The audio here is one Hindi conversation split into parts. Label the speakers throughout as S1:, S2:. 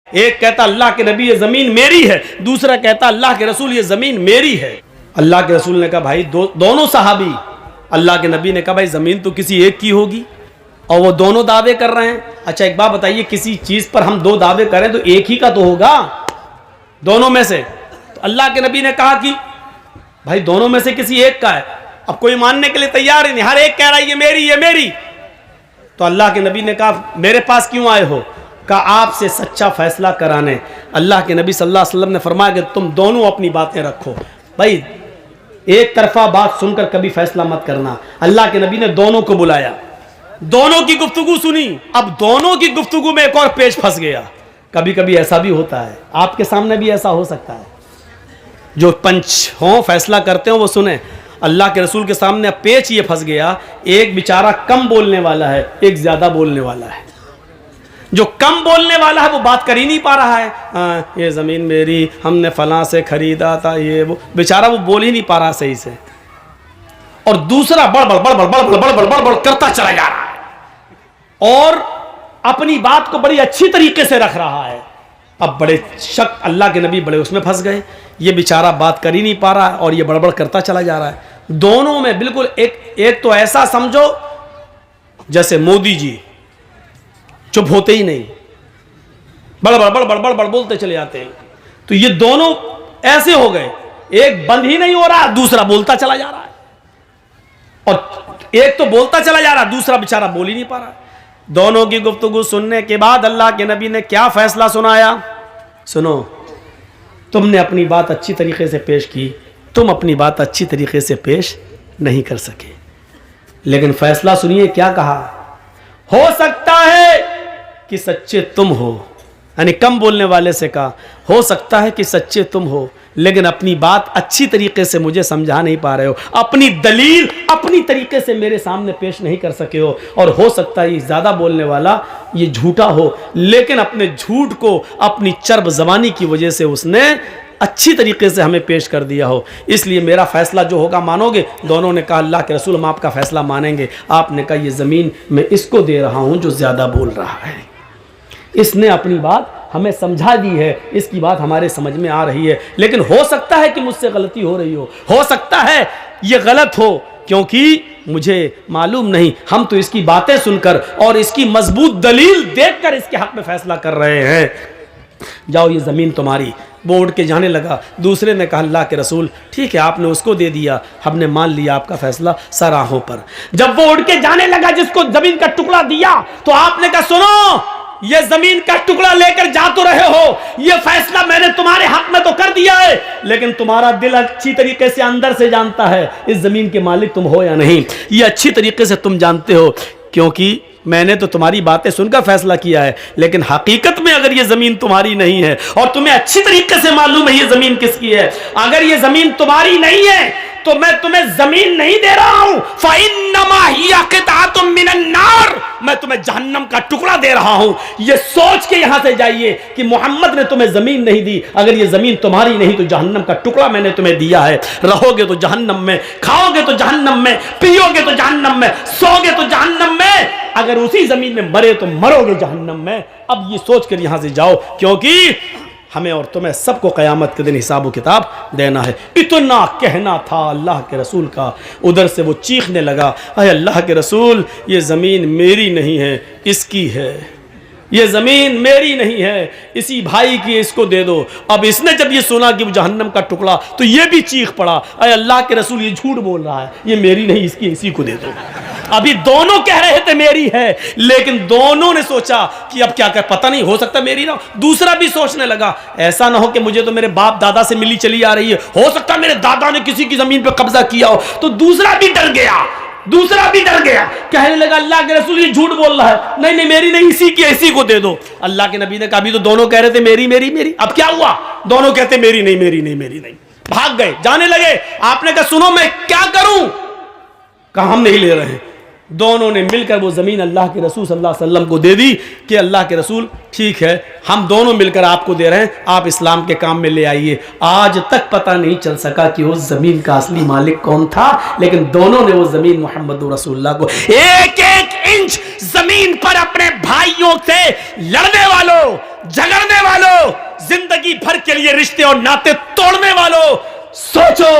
S1: एक कहता अल्लाह के नबी ये ज़मीन मेरी है, दूसरा कहता अल्लाह के रसूल ये ज़मीन मेरी है। अल्लाह के रसूल ने कहा भाई दोनों सहाबी, अल्लाह के नबी ने कहा भाई ज़मीन तो किसी एक की होगी और वो दोनों दावे कर रहे हैं। अच्छा एक बात बताइए, किसी चीज़ पर हम दो दावे करें तो एक ही का तो होगा दोनों में से। तो अल्लाह के नबी ने कहा कि भाई दोनों में से किसी एक का है। अब कोई मानने के लिए तैयार ही नहीं, हर एक कह रहा है ये मेरी ये मेरी। तो अल्लाह के नबी ने कहा मेरे पास क्यों आए हो? कहा आपसे सच्चा फैसला कराने। अल्लाह के नबी सल्लल्लाहु अलैहि वसल्लम ने फरमाया कि तुम दोनों अपनी बातें रखो। भाई एक तरफा बात सुनकर कभी फैसला मत करना। अल्लाह के नबी ने दोनों को बुलाया, दोनों की गुफ्तगू सुनी। अब दोनों की गुफ्तगू में एक और पेच फंस गया। कभी कभी ऐसा भी होता है, आपके सामने भी ऐसा हो सकता है। जो पंच हों फैसला करते हो वो सुने। अल्लाह के रसूल के सामने अब पेच ये फंस गया, एक बेचारा कम बोलने वाला है, एक ज्यादा बोलने वाला है। जो कम बोलने वाला है वो बात कर ही नहीं पा रहा है, ये ज़मीन मेरी, हमने फलां से खरीदा था, ये वो, बेचारा वो बोल ही नहीं पा रहा सही से। और दूसरा बड़बड़ बड़बड़ बड़बड़ बड़बड़ बड़बड़ करता चला जा रहा है और अपनी बात को बड़ी अच्छी तरीके से रख रहा है। अब बड़े शक, अल्लाह के नबी बड़े उसमें फंस गए, ये बेचारा बात कर ही नहीं पा रहा है और ये बड़बड़ करता चला जा रहा है। दोनों में बिल्कुल एक तो ऐसा समझो जैसे मोदी जी चुप होते ही नहीं, बड़बड़ बड़बड़ बड़बड़ बोलते चले जाते हैं। तो ये दोनों ऐसे हो गए, एक बंद ही नहीं हो रहा, दूसरा बोलता चला जा रहा है। और एक तो बोलता चला जा रहा, दूसरा बेचारा बोल ही नहीं पा रहा। दोनों की गुफ्तगू सुनने के बाद अल्लाह के नबी ने क्या फैसला सुनाया? सुनो, तुमने अपनी बात अच्छी तरीके से पेश की, तुम अपनी बात अच्छी तरीके से पेश नहीं कर सके, लेकिन फैसला सुनिए क्या कहा। हो सकता है कि सच्चे तुम हो, यानी कम बोलने वाले से कहा हो सकता है कि सच्चे तुम हो, लेकिन अपनी बात अच्छी तरीके से मुझे समझा नहीं पा रहे हो, अपनी दलील अपनी तरीके से मेरे सामने पेश नहीं कर सके हो। और हो सकता है ये ज़्यादा बोलने वाला ये झूठा हो, लेकिन अपने झूठ को अपनी चर्ब ज़बानी की वजह से उसने अच्छी तरीके से हमें पेश कर दिया हो, इसलिए मेरा फैसला जो होगा मानोगे? दोनों ने कहा अल्लाह के रसूल हम आपका फैसला मानेंगे। आपने कहा ये ज़मीन मैं इसको दे रहा हूँ जो ज़्यादा बोल रहा है, इसने अपनी बात हमें समझा दी है, इसकी बात हमारे समझ में आ रही है, लेकिन हो सकता है कि मुझसे गलती हो रही हो सकता है ये गलत हो, क्योंकि मुझे मालूम नहीं। हम तो इसकी बातें सुनकर और इसकी मजबूत दलील देखकर इसके हक में फैसला कर रहे हैं। जाओ ये ज़मीन तुम्हारी। वो उठ के जाने लगा। दूसरे ने कहा अल्लाह के रसूल ठीक है, आपने उसको दे दिया, हमने मान लिया आपका फैसला सराहों पर। जब वो उठ के जाने लगा जिसको ज़मीन का टुकड़ा दिया, तो आपने कहा सुनो, ये ज़मीन का टुकड़ा लेकर जा तो रहे हो, ये फैसला मैंने तुम्हारे हक में तो कर दिया है, लेकिन तुम्हारा दिल अच्छी तरीके से अंदर से जानता है इस ज़मीन के मालिक तुम हो या नहीं। ये अच्छी तरीके से तुम जानते हो, क्योंकि मैंने तो तुम्हारी बातें सुनकर फैसला किया है, लेकिन हकीकत में अगर ये ज़मीन तुम्हारी नहीं है और तुम्हें अच्छी तरीके से मालूम है ये ज़मीन किसकी है, अगर ये ज़मीन तुम्हारी नहीं है तो मैं तुम्हें ज़मीन नहीं दे रहा हूं, फ़इन्नमा हिया क़ित्अतुम मिनन नार, मैं तुम्हें जहन्नम का टुकड़ा दे रहा हूं। ये सोच के यहां से जाइए कि मोहम्मद ने तुम्हें ज़मीन नहीं दी, अगर ये ज़मीन तुम्हारी नहीं तो जहन्नम का टुकड़ा मैंने तुम्हें दिया है। रहोगे तो जहन्नम में, खाओगे तो जहन्नम में, पियोगे तो जहन्नम में, सोगे तो जहन्नम में, अगर उसी ज़मीन में मरे तो मरोगे जहन्नम में। अब ये सोच कर यहां से जाओ, क्योंकि हमें और तुम्हें सबको क़यामत के दिन हिसाब किताब देना है। इतना कहना था अल्लाह के रसूल का। उधर से वो चीखने लगा, अरे अल्लाह के रसूल ये ज़मीन मेरी नहीं है, इसकी है, ये ज़मीन मेरी नहीं है, इसी भाई की, इसको दे दो। अब इसने जब ये सुना कि वो जहन्नम का टुकड़ा, तो ये भी चीख पड़ा, अरे अल्लाह के रसूल ये झूठ बोल रहा है, ये मेरी नहीं, इसकी, इसी को दे दो। अभी दोनों कह रहे थे मेरी है, लेकिन दोनों ने सोचा कि अब क्या कर, पता नहीं हो सकता मेरी ना। दूसरा भी सोचने लगा ऐसा ना हो कि मुझे तो मेरे बाप दादा से मिली चली आ रही है, हो सकता है मेरे दादा ने किसी की ज़मीन पर कब्जा किया हो। तो दूसरा भी डर गया, कहने लगा अल्लाह के रसूल ये झूठ बोल रहा है, नहीं नहीं मेरी नहीं, इसी की, इसी को दे दो। अल्लाह के नबी ने कहा अभी तो दोनों कह रहे थे मेरी मेरी मेरी, अब क्या हुआ? दोनों कहते मेरी नहीं मेरी नहीं मेरी नहीं, भाग गए, जाने लगे। आपने कहा सुनो मैं क्या करूं? कहा हम नहीं ले रहे हैं। दोनों ने मिलकर वो ज़मीन अल्लाह के रसूल सल्लल्लाहु अलैहि वसल्लम को दे दी कि अल्लाह के रसूल ठीक है, हम दोनों मिलकर आपको दे रहे हैं, आप इस्लाम के काम में ले आइए। आज तक पता नहीं चल सका कि उस ज़मीन का असली मालिक कौन था, लेकिन दोनों ने वो ज़मीन मोहम्मद रसूलुल्लाह को एक एक इंच ज़मीन पर अपने भाइयों से लड़ने वालों, झगड़ने वालों जिंदगी भर के लिए रिश्ते और नाते तोड़ने वालों, सोचो।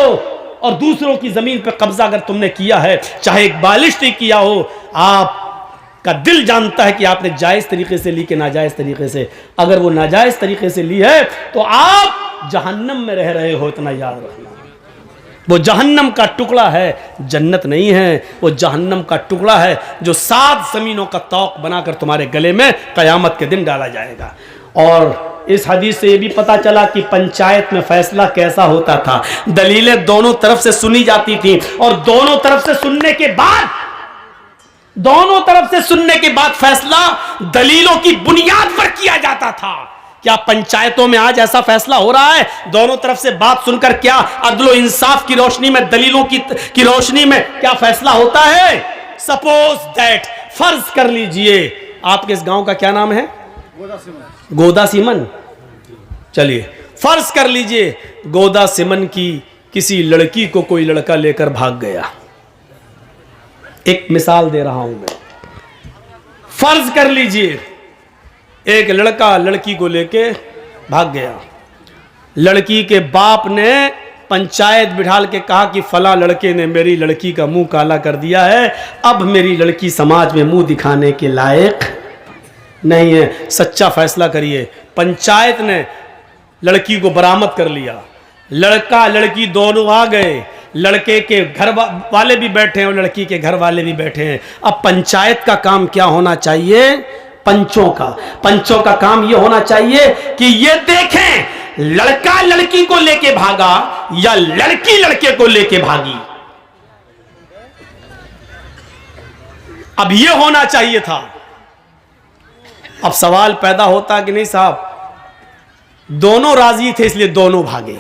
S1: और दूसरों की जमीन पर कब्जा अगर तुमने किया है, चाहे एक बालिश ने किया हो, आपका दिल जानता है कि आपने जायज तरीके से ली कि नाजायज तरीके से। अगर वो नाजायज तरीके से ली है तो आप जहन्नम में रह रहे हो, इतना याद रखना। वो जहन्नम का टुकड़ा है, जन्नत नहीं है। वो जहन्नम का टुकड़ा है जो 7 जमीनों का तौक बनाकर तुम्हारे गले में कयामत के दिन डाला जाएगा। और इस हदीस से ये भी पता चला कि पंचायत में फैसला कैसा होता था। दलीलें दोनों तरफ से सुनी जाती थी और दोनों तरफ से सुनने के बाद फैसला दलीलों की बुनियाद पर किया जाता था। क्या पंचायतों में आज ऐसा फैसला हो रहा है? दोनों तरफ से बात सुनकर क्या अदलो इंसाफ की रोशनी में, दलीलों की रोशनी में क्या फैसला होता है? सपोज दैट, फर्ज कर लीजिए, आपके इस गांव का क्या नाम है? गोदा सिमन। चलिए फर्ज कर लीजिए गोदा सिमन की किसी लड़की को कोई लड़का लेकर भाग गया। एक मिसाल दे रहा हूं मैं। फर्ज कर लीजिए एक लड़का लड़की को लेके भाग गया। लड़की के बाप ने पंचायत बिठाल के कहा कि फला लड़के ने मेरी लड़की का मुंह काला कर दिया है, अब मेरी लड़की समाज में मुंह दिखाने के लायक नहीं है, सच्चा फैसला करिए। पंचायत ने लड़की को बरामद कर लिया। लड़का लड़की दोनों आ गए, लड़के के घर वाले भी बैठे हैं और लड़की के घर वाले भी बैठे हैं। अब पंचायत का काम क्या होना चाहिए? पंचों का काम यह होना चाहिए कि ये देखें लड़का लड़की को लेके भागा या लड़की लड़के को लेके भागी। अब यह होना चाहिए था। अब सवाल पैदा होता कि नहीं साहब, दोनों राजी थे इसलिए दोनों भागे,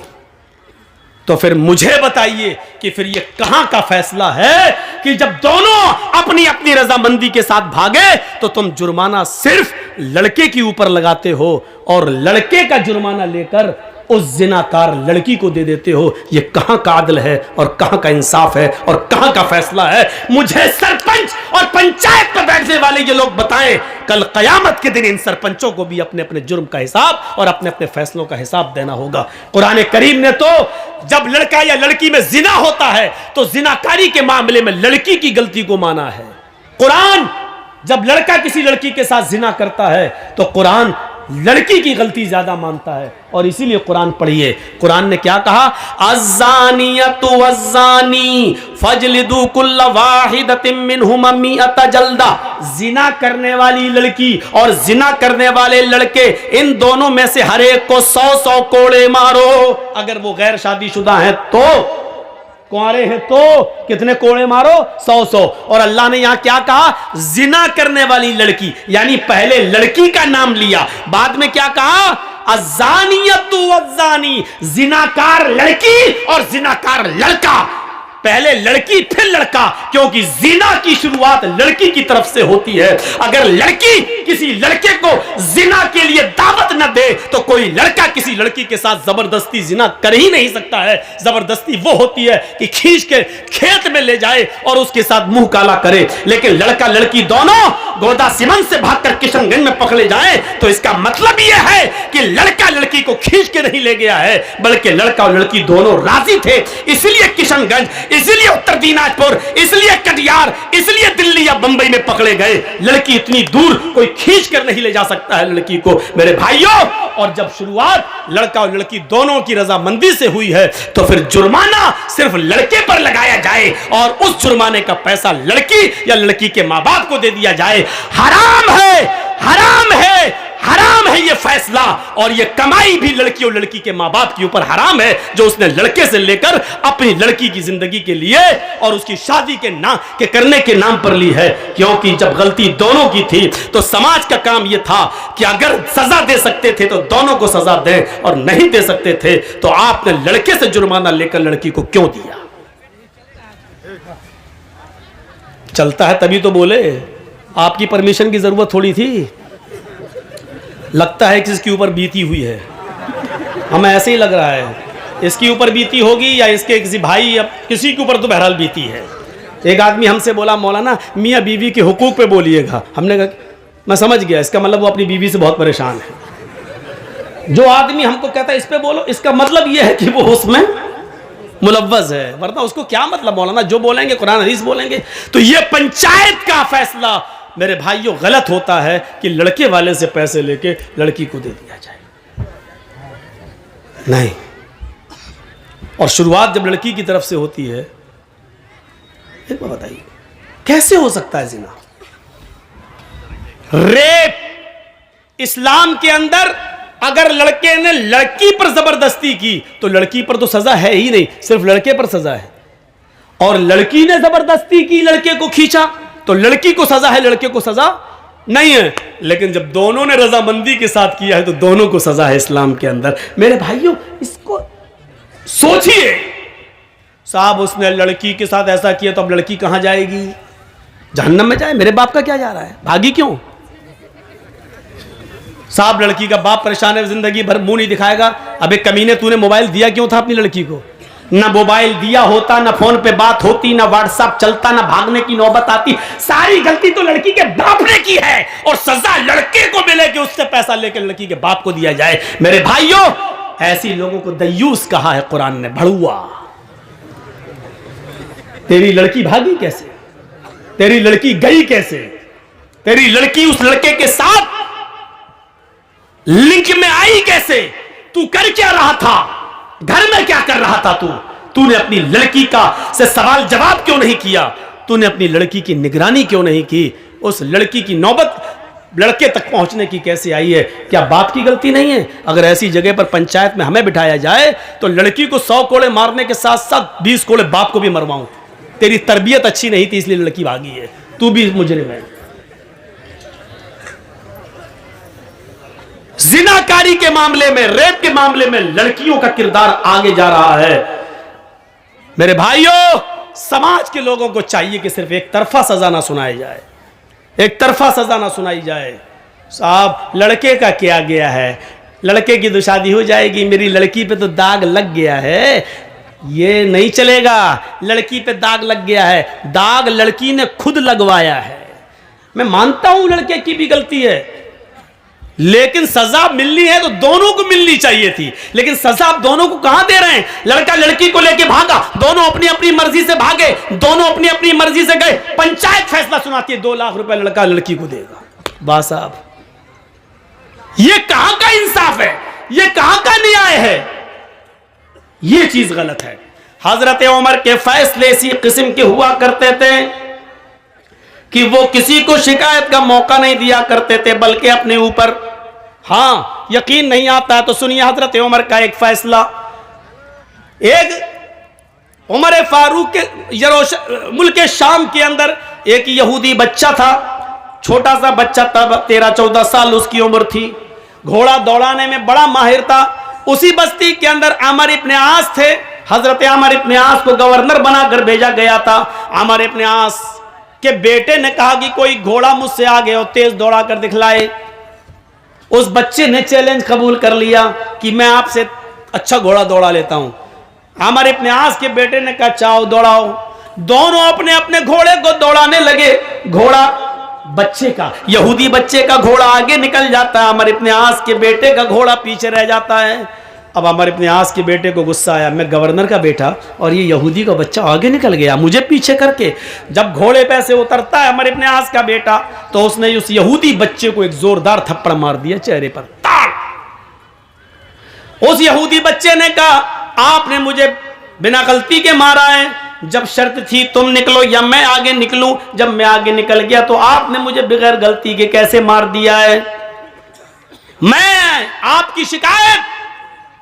S1: तो फिर मुझे बताइए कि फिर ये कहां का फैसला है कि जब दोनों अपनी अपनी रजामंदी के साथ भागे तो तुम जुर्माना सिर्फ लड़के के ऊपर लगाते हो और लड़के का जुर्माना लेकर उस जिनाकार लड़की को दे देते हो। ये कहां का आदल है और कहां का इंसाफ है और कहां का फैसला है? मुझे सरपंच और पंचायत पर बैठने वाले ये लोग बताएं। कल कयामत के दिन इन सरपंचों को भी अपने अपने जुर्म का हिसाब और अपने अपने फैसलों का हिसाब देना होगा। कुरान करीम ने तो जब लड़का या लड़की में जिना होता है तो जिनाकारी के मामले में लड़की की गलती को माना है। कुरान जब लड़का किसी लड़की के साथ जिना करता है तो कुरान लड़की की गलती ज्यादा मानता है। और इसीलिए कुरान पढ़िए, कुरान ने क्या कहा? अज़्ज़ानियतु वज़्ज़ानी फजलिदू कुल्ल वाहिदतिन मिनहुमा मिअता जल्दा। जिना करने वाली लड़की और जिना करने वाले लड़के, इन दोनों में से हर एक को 100 कोड़े मारो। अगर वो गैर शादीशुदा हैं तो, कुंवारे हैं तो कितने कोड़े मारो? 100। और अल्लाह ने यहां क्या कहा? जिना करने वाली लड़की, यानी पहले लड़की का नाम लिया, बाद में क्या कहा? अज़्ज़ानियतु वज़्ज़ानी, जिनाकार लड़की और जिनाकार लड़का। पहले लड़की फिर लड़का, क्योंकि जिना की शुरुआत लड़की की तरफ से होती है। अगर लड़की किसी लड़के को जिना के लिए दावत न दे तो कोई लड़का किसी लड़की के साथ जबरदस्ती जिना कर ही नहीं सकता है। जबरदस्ती वो होती है कि खींच के खेत में ले जाए और उसके साथ मुंह काला करे। लेकिन लड़का लड़की दोनों गोदा सिमन से भागकर किशनगंज में पकड़े जाए तो इसका मतलब यह है कि लड़का लड़की को खींच के नहीं ले गया है, बल्कि लड़का और लड़की दोनों राजी थे। इसलिए किशनगंज, इसलिए उत्तर दिनाजपुर, इसलिए कटिहार, इसलिए दिल्ली या बंबई में पकड़े गए। लड़की इतनी दूर कोई खींच कर नहीं ले जा सकता है लड़की को, मेरे भाइयों। और जब शुरुआत लड़का और लड़की दोनों की रजामंदी से हुई है तो फिर जुर्माना सिर्फ लड़के पर लगाया जाए और उस जुर्माने का पैसा लड़की या लड़की के मां बाप को दे दिया जाए। हराम है, हराम है, हराम है ये फैसला। और ये कमाई भी लड़की और लड़की के मां बाप के ऊपर हराम है, जो उसने लड़के से लेकर अपनी लड़की की जिंदगी के लिए और उसकी शादी के करने के नाम पर ली है। क्योंकि जब गलती दोनों की थी तो समाज का काम यह था कि अगर सजा दे सकते थे तो दोनों को सजा दें, और नहीं दे सकते थे तो आपने लड़के से जुर्माना लेकर लड़की को क्यों दिया? चलता है तभी तो बोले, आपकी परमिशन की जरूरत थोड़ी थी। लगता है कि इसके ऊपर बीती हुई है, हमें ऐसे ही लग रहा है इसके ऊपर बीती होगी या इसके किसी भाई या किसी के ऊपर तो बहरहाल बीती है। एक आदमी हमसे बोला, मौलाना मियाँ बीवी के हुकूक पे बोलिएगा। हमने कहा मैं समझ गया, इसका मतलब वो अपनी बीवी से बहुत परेशान है। जो आदमी हमको कहता है इस पे बोलो, इसका मतलब यह है कि वो उसमें मुलव्वज है, वरना उसको क्या मतलब मौलाना जो बोलेंगे कुरान हदीस बोलेंगे। तो ये पंचायत का फैसला मेरे भाइयों गलत होता है कि लड़के वाले से पैसे लेके लड़की को दे दिया जाए, नहीं। और शुरुआत जब लड़की की तरफ से होती है, एक बात बताइए कैसे हो सकता है जिना? रेप इस्लाम के अंदर अगर लड़के ने लड़की पर जबरदस्ती की तो लड़की पर तो सजा है ही नहीं, सिर्फ लड़के पर सजा है। और लड़की ने जबरदस्ती की, लड़के को खींचा, तो लड़की को सजा है, लड़के को सजा नहीं है। लेकिन जब दोनों ने रजामंदी के साथ किया है तो दोनों को सजा है इस्लाम के अंदर। मेरे भाइयों इसको सोचिए, साहब उसने लड़की के साथ ऐसा किया तो अब लड़की कहां जाएगी? जहन्नम में जाए। मेरे बाप का क्या जा रहा है, भागी क्यों? साहब लड़की का बाप परेशान है, जिंदगी भर मुंह नहीं दिखाएगा। अबे कमीने तूने मोबाइल दिया क्यों था अपनी लड़की को? ना मोबाइल दिया होता, ना फोन पे बात होती, ना व्हाट्सएप चलता, ना भागने की नौबत आती। सारी गलती तो लड़की के बाप ने की है और सजा लड़के को मिले कि उससे पैसा लेकर लड़की के बाप को दिया जाए। मेरे भाइयों ऐसी लोगों को दय्यूस कहा है कुरान ने, भड़ुआ। तेरी लड़की भागी कैसे? तेरी लड़की गई कैसे? तेरी लड़की उस लड़के के साथ लिंक में आई कैसे? तू कर क्या रहा था? घर में क्या कर रहा था तू? तूने अपनी लड़की का से सवाल जवाब क्यों नहीं किया? तूने अपनी लड़की की निगरानी क्यों नहीं की? उस लड़की की नौबत लड़के तक पहुंचने की कैसे आई है? क्या बाप की गलती नहीं है? अगर ऐसी जगह पर पंचायत में हमें बिठाया जाए तो लड़की को 100 कोड़े मारने के साथ साथ 20 कोड़े बाप को भी मरवाऊं। तेरी तरबियत अच्छी नहीं थी इसलिए लड़की भागी है, तू भी मुजरिम है। जिनाकारी के मामले में, रेप के मामले में लड़कियों का किरदार आगे जा रहा है। मेरे भाइयों समाज के लोगों को चाहिए कि सिर्फ एक तरफा सजा ना सुनाई जाए, एक तरफा सजा ना सुनाई जाए। साहब लड़के का क्या गया है, लड़के की तो शादी हो जाएगी, मेरी लड़की पे तो दाग लग गया है, ये नहीं चलेगा। लड़की पे दाग लग गया है, दाग लड़की ने खुद लगवाया है। मैं मानता हूं लड़के की भी गलती है, लेकिन सजा मिलनी है तो दोनों को मिलनी चाहिए थी। लेकिन सजा आप दोनों को कहां दे रहे हैं? लड़का लड़की को लेके भागा, दोनों अपनी अपनी मर्जी से भागे, दोनों अपनी अपनी मर्जी से गए, पंचायत फैसला सुनाती है 2 लाख रुपए लड़का लड़की को देगा। बा साहब ये कहां का इंसाफ है? ये कहां का न्याय है? ये चीज गलत है। हजरत उमर के फैसले इसी किस्म के हुआ करते थे कि वो किसी को शिकायत का मौका नहीं दिया करते थे, बल्कि अपने ऊपर, हाँ यकीन नहीं आता तो सुनिए हजरत उमर का एक फैसला। एक उमर फारूक के मुल्क शाम के अंदर एक यहूदी बच्चा था, छोटा सा बच्चा था, 13-14 साल उसकी उम्र थी, घोड़ा दौड़ाने में बड़ा माहिर था। उसी बस्ती के अंदर आमर इब्न आस थे। हजरत आमर इब्न आस को गवर्नर बनाकर भेजा गया था। आमर इब्न आस के बेटे ने कहा कि कोई घोड़ा मुझसे आगे और तेज दौड़ा कर दिखलाए। उस बच्चे ने चैलेंज कबूल कर लिया कि मैं आपसे अच्छा घोड़ा दौड़ा लेता हूं। आमर इब्न आस के बेटे ने कहा चाओ दौड़ाओ। दोनों अपने अपने घोड़े को दौड़ाने लगे। घोड़ा बच्चे का, यहूदी बच्चे का घोड़ा आगे निकल जाता है, आमर इब्न आस के बेटे का घोड़ा पीछे रह जाता है। अब आमर इब्न आस के बेटे को गुस्सा आया, मैं गवर्नर का बेटा और ये यहूदी का बच्चा आगे निकल गया मुझे पीछे करके। जब घोड़े पे से उतरता है आमर इब्न आस का बेटा तो उसने उस यहूदी बच्चे को एक जोरदार थप्पड़ मार दिया चेहरे पर। उस यहूदी बच्चे ने कहा आपने मुझे बिना गलती के मारा है, जब शर्त थी तुम निकलो या मैं आगे निकलूं, जब मैं आगे निकल गया तो आपने मुझे बगैर गलती के कैसे मार दिया है। मैं आपकी शिकायत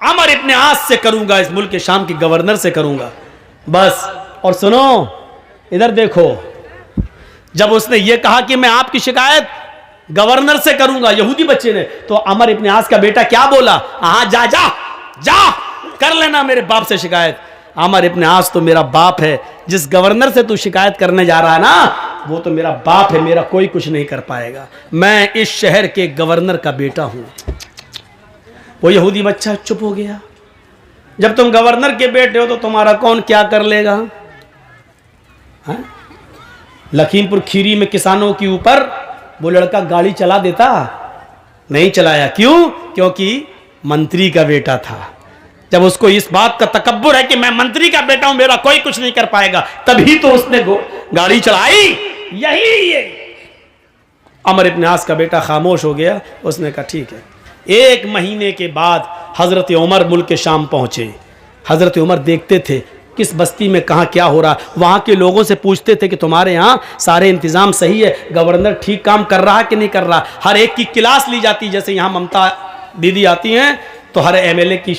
S1: आमर इब्न आस से करूंगा, इस मुल्क के शाम के गवर्नर से करूंगा बस। और सुनो इधर देखो, जब उसने ये कहा कि मैं आपकी शिकायत गवर्नर से करूंगा यहूदी बच्चे ने, तो आमर इब्न आस का बेटा क्या बोला, हाँ जा जा जा कर लेना मेरे बाप से शिकायत। आमर इब्न आस तो मेरा बाप है, जिस गवर्नर से तू शिकायत करने जा रहा है ना वो तो मेरा बाप है, मेरा कोई कुछ नहीं कर पाएगा, मैं इस शहर के गवर्नर का बेटा हूं। वो यहूदी बच्चा चुप हो गया। जब तुम गवर्नर के बेटे हो तो तुम्हारा कौन क्या कर लेगा? हाँ? लखीमपुर खीरी में किसानों के ऊपर वो लड़का गाड़ी चला देता, नहीं चलाया। क्यों? क्योंकि मंत्री का बेटा था। जब उसको इस बात का तकब्बुर है कि मैं मंत्री का बेटा हूं, मेरा कोई कुछ नहीं कर पाएगा, तभी तो उसने गाड़ी चढ़ाई। यही ये अमर इब्न आस का बेटा खामोश हो गया। उसने कहा ठीक है। 1 महीने के बाद हजरत उमर मुल्क के शाम पहुंचे। हजरत उमर देखते थे किस बस्ती में कहाँ क्या हो रहा, वहाँ के लोगों से पूछते थे कि तुम्हारे यहाँ सारे इंतज़ाम सही है, गवर्नर ठीक काम कर रहा है कि नहीं कर रहा। हर एक की क्लास ली जाती, जैसे यहाँ ममता दीदी आती हैं तो हर MLA की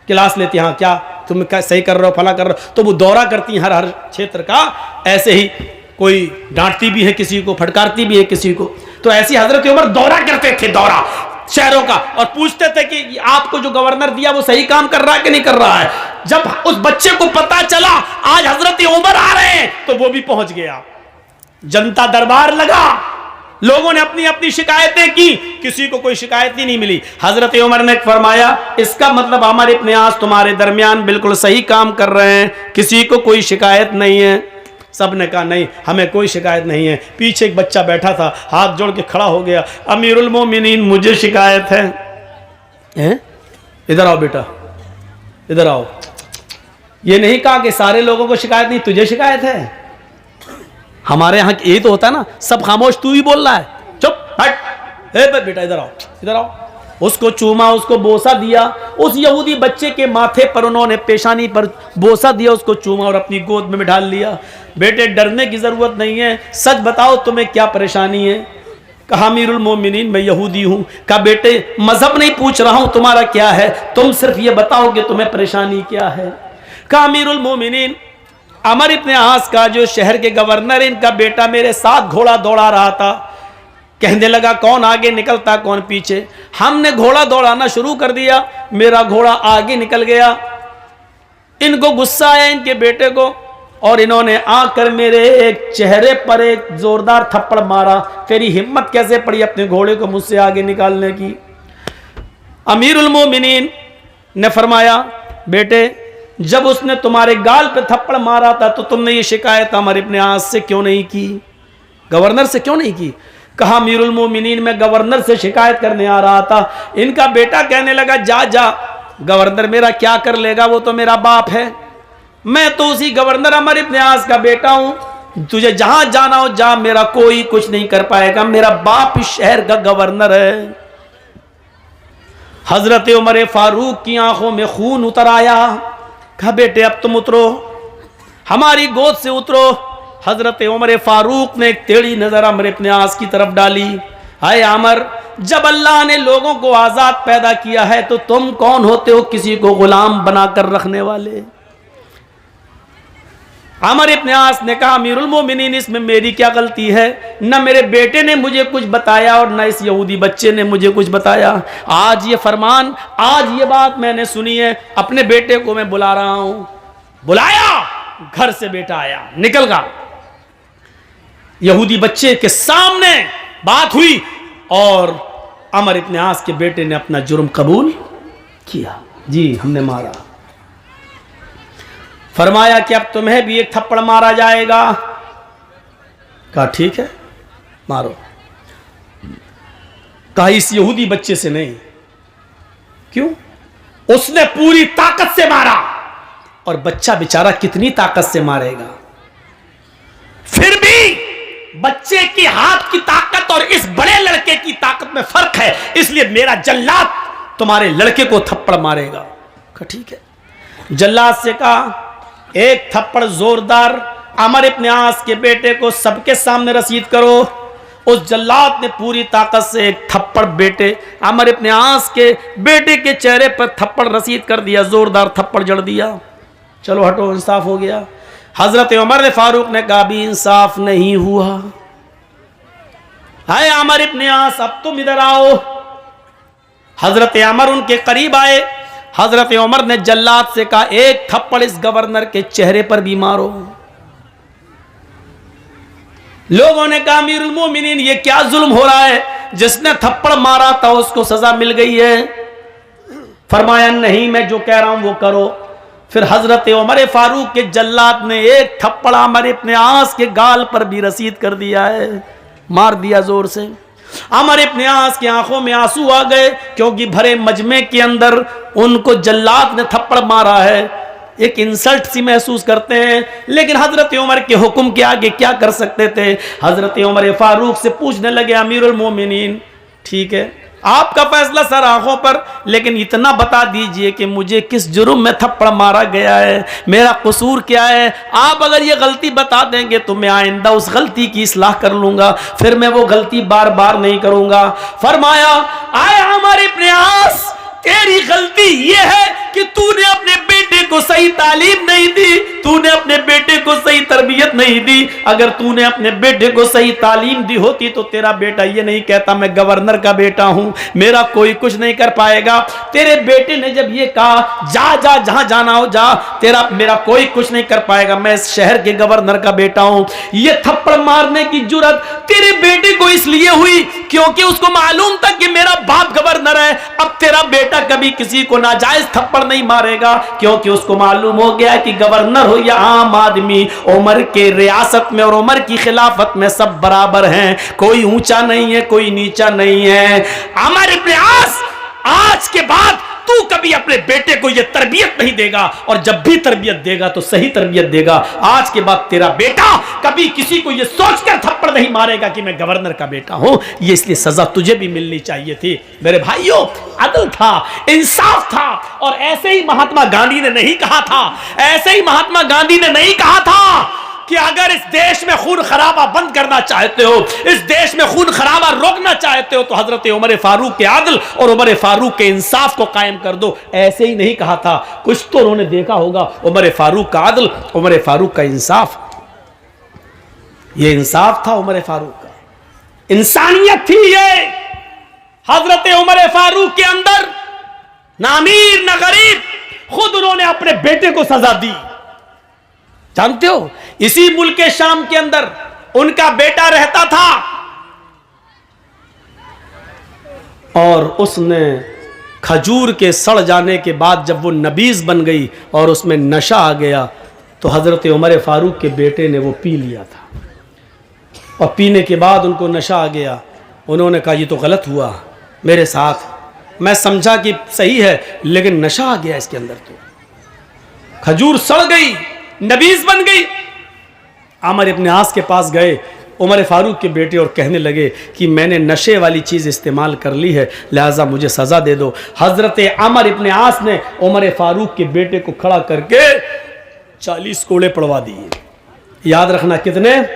S1: क्लास लेती हैं, हाँ क्या तुम क्या सही कर रहे हो, फला कर रहे हो, तो वो दौरा करती हैं हर क्षेत्र का। ऐसे ही कोई डांटती भी है किसी को, फटकारती भी है किसी को। तो ऐसी हजरत उमर दौरा करते थे, दौरा शहरों का, और पूछते थे कि आपको जो गवर्नर दिया वो सही काम कर रहा है कि नहीं कर रहा है। जब उस बच्चे को पता चला आज हजरत उमर आ रहे हैं तो वो भी पहुंच गया। जनता दरबार लगा, लोगों ने अपनी अपनी शिकायतें की, किसी को कोई शिकायत ही नहीं मिली। हजरत उमर ने फरमाया इसका मतलब अमर इब्न आस तुम्हारे दरमियान बिल्कुल सही काम कर रहे हैं, किसी को कोई शिकायत नहीं है। सब ने कहा नहीं, हमें कोई शिकायत नहीं है। पीछे एक बच्चा बैठा था, हाथ जोड़ के खड़ा हो गया, अमीरुल मोमिनीन मुझे शिकायत है। इधर आओ बेटा, इधर आओ। ये नहीं कहा कि सारे लोगों को शिकायत नहीं, तुझे शिकायत है। हमारे यहाँ यही तो होता है ना, सब खामोश, तू ही बोल रहा है, चुप हट। बेटा इधर आओ, इधर आओ। उसको चूमा, उसको बोसा दिया। उस यहूदी बच्चे के माथे पर उन्होंने पेशानी पर बोसा दिया, उसको चूमा और अपनी गोद में बिठा लिया। बेटे डरने की जरूरत नहीं है, सच बताओ तुम्हें क्या परेशानी है। कहा अमीरुल मोमिनीन मैं यहूदी हूं। कहा बेटे मजहब नहीं पूछ रहा हूं तुम्हारा क्या है, तुम सिर्फ ये बताओ कि तुम्हें परेशानी क्या है। कहा अमीरुल मोमिनीन अमर इब्न आस का जो शहर के गवर्नर, इनका बेटा मेरे साथ घोड़ा दौड़ा रहा था। कहने लगा कौन आगे निकलता कौन पीछे। हमने घोड़ा दौड़ाना शुरू कर दिया, मेरा घोड़ा आगे निकल गया। इनको गुस्सा आया इनके बेटे को, और इन्होंने आकर मेरे एक चेहरे पर एक जोरदार थप्पड़ मारा। तेरी हिम्मत कैसे पड़ी अपने घोड़े को मुझसे आगे निकालने की। अमीरुल मोमिनीन ने फरमाया बेटे जब उसने तुम्हारे गाल पे थप्पड़ मारा था तो तुमने ये शिकायत अमर इब्न आस से क्यों नहीं की, गवर्नर से क्यों नहीं की। कहा अमीरुल मोमिनीन मैं गवर्नर से शिकायत करने आ रहा था। इनका बेटा कहने लगा जा जा, गवर्नर मेरा क्या कर लेगा, वो तो मेरा बाप है, मैं तो उसी गवर्नर अमर इब्न आस का बेटा हूं, तुझे जहां जाना हो जा, मेरा कोई कुछ नहीं कर पाएगा, मेरा बाप इस शहर का गवर्नर है। हजरत उमर फारूक की आंखों में खून उतर आया। कहा बेटे अब तुम उतरो, हमारी गोद से उतरो। हजरत उमर फारूक ने एक टेढ़ी नजर अमर इब्न आस की तरफ डाली। हाय अमर, जब अल्लाह ने लोगों को आजाद पैदा किया है तो तुम कौन होते हो किसी को गुलाम बनाकर रखने वाले। अमर इब्न आस ने कहा अमीरुल मोमिनीन इसमें मेरी क्या गलती है, न मेरे बेटे ने मुझे कुछ बताया और न इस यहूदी बच्चे ने मुझे कुछ बताया। आज ये फरमान, आज ये बात मैंने सुनी है, अपने बेटे को मैं बुला रहा हूं। बुलाया, घर से बेटा आया, निकल गया। यहूदी बच्चे के सामने बात हुई और अमर इब्न आस के बेटे ने अपना जुर्म कबूल किया। जी हमने मारा। फरमाया कि अब तुम्हें भी एक थप्पड़ मारा जाएगा। कहा ठीक है मारो। कहा इस यहूदी बच्चे से नहीं। क्यों? उसने पूरी ताकत से मारा, और बच्चा बेचारा कितनी ताकत से मारेगा। फिर भी बच्चे की हाथ की ताकत और इस बड़े लड़के की ताकत में फर्क है, इसलिए मेरा जल्लाद तुम्हारे लड़के को थप्पड़ मारेगा। कहा ठीक है। जल्लाद से कहा एक थप्पड़ जोरदार अमर इब्न आस के बेटे को सबके सामने रसीद करो। उस जल्लाद ने पूरी ताकत से एक थप्पड़ बेटे अमर इब्न आस के बेटे के चेहरे पर थप्पड़ रसीद कर दिया, जोरदार थप्पड़ जड़ दिया। चलो हटो, इंसाफ हो गया। हजरत उमर फारूक ने कहा भी इंसाफ नहीं हुआ। हाय अमर इब्न आस अब तुम इधर आओ। हजरत उमर उनके करीब आए। हजरत उमर ने जल्लाद से कहा एक थप्पड़ इस गवर्नर के चेहरे पर भी मारो। लोगों ने कहा अमीरुल मोमिनीन ये क्या जुल्म हो रहा है, जिसने थप्पड़ मारा था उसको सजा मिल गई है। फरमाया नहीं, मैं जो कह रहा हूं वो करो। फिर हजरत उमर फारूक के जल्लाद ने एक थप्पड़ अमर इब्न आस के गाल पर भी रसीद कर दिया है, मार दिया जोर से। अमर इब्न आस की आंखों में आंसू आ गए, क्योंकि भरे मजमे के अंदर उनको जल्लाद ने थप्पड़ मारा है, एक इंसल्ट सी महसूस करते हैं। लेकिन हजरत उमर के हुक्म के आगे क्या कर सकते थे। हजरत उमर फारूक से पूछने लगे, अमीरुल मोमिनीन, ठीक है आपका फैसला सर आंखों पर, लेकिन इतना बता दीजिए कि मुझे किस जुर्म में थप्पड़ मारा गया है, मेरा कसूर क्या है। आप अगर ये गलती बता देंगे तो मैं आइंदा उस गलती की इस्लाह कर लूंगा, फिर मैं वो गलती बार बार नहीं करूंगा। फरमाया, आए अमर इब्न आस, तेरी गलती यह है कि तूने अपने बेटे को सही तालीम नहीं दी, तूने अपने बेटे को सही तरबियत नहीं दी। अगर तूने अपने बेटे को सही तालीम दी होती तो तेरा बेटा ये नहीं कहता मैं गवर्नर का बेटा हूं, मेरा कोई कुछ नहीं कर पाएगा। तेरे बेटे ने जब ये कहा जा जा जहां जाना हो जा, तेरा मेरा कोई कुछ नहीं कर पाएगा, मैं इस शहर के गवर्नर का बेटा हूं। ये थप्पड़ मारने की जुर्रत तेरे बेटे को इसलिए हुई क्योंकि उसको मालूम था कि मेरा बाप गवर्नर है। अब तेरा बेटा कभी किसी को नाजायज थप्पड़ नहीं मारेगा, क्योंकि उसको मालूम हो गया कि गवर्नर हो या आम आदमी, उमर के रियासत में और उमर की खिलाफत में सब बराबर हैं, कोई ऊंचा नहीं है, कोई नीचा नहीं है। अमर इब्न आस, आज के बाद तू कभी अपने बेटे को यह तरबियत नहीं देगा, और जब भी तरबियत देगा तो सही तरबियत देगा। आज के बाद तेरा बेटा कभी किसी को यह सोचकर थप्पड़ नहीं मारेगा कि मैं गवर्नर का बेटा हूं। ये इसलिए सजा तुझे भी मिलनी चाहिए थी। मेरे भाइयों, अदल था, इंसाफ था। और ऐसे ही महात्मा गांधी ने नहीं कहा था, ऐसे ही महात्मा गांधी ने नहीं कहा था कि अगर इस देश में खून खराबा बंद करना चाहते हो, इस देश में खून खराबा रोकना चाहते हो, तो हजरत उमर फारूक के आदल और उमर फारूक के इंसाफ को कायम कर दो। ऐसे ही नहीं कहा था, कुछ तो उन्होंने देखा होगा। उमर फारूक का आदल, उमर फारूक का इंसाफ, ये इंसाफ था उमर फारूक का, इंसानियत थी ये। हजरत उमर फारूक के अंदर ना अमीर ना गरीब, खुद उन्होंने अपने बेटे को सजा दी। जानते हो, इसी मुल्क के शाम के अंदर उनका बेटा रहता था, और उसने खजूर के सड़ जाने के बाद जब वो नबीज बन गई और उसमें नशा आ गया, तो हजरत उमर फारूक के बेटे ने वो पी लिया था, और पीने के बाद उनको नशा आ गया। उन्होंने कहा ये तो गलत हुआ मेरे साथ, मैं समझा कि सही है, लेकिन नशा आ गया इसके अंदर, तो खजूर सड़ गई, नबीज बन गई। आमर इब्न आस के पास गए उमर फारूक के बेटे और कहने लगे कि मैंने नशे वाली चीज़ इस्तेमाल कर ली है, लिहाजा मुझे सज़ा दे दो। हज़रत आमर इब्न आस ने उमर फारूक के बेटे को खड़ा करके 40 कोड़े पड़वा दिए। याद रखना कितने?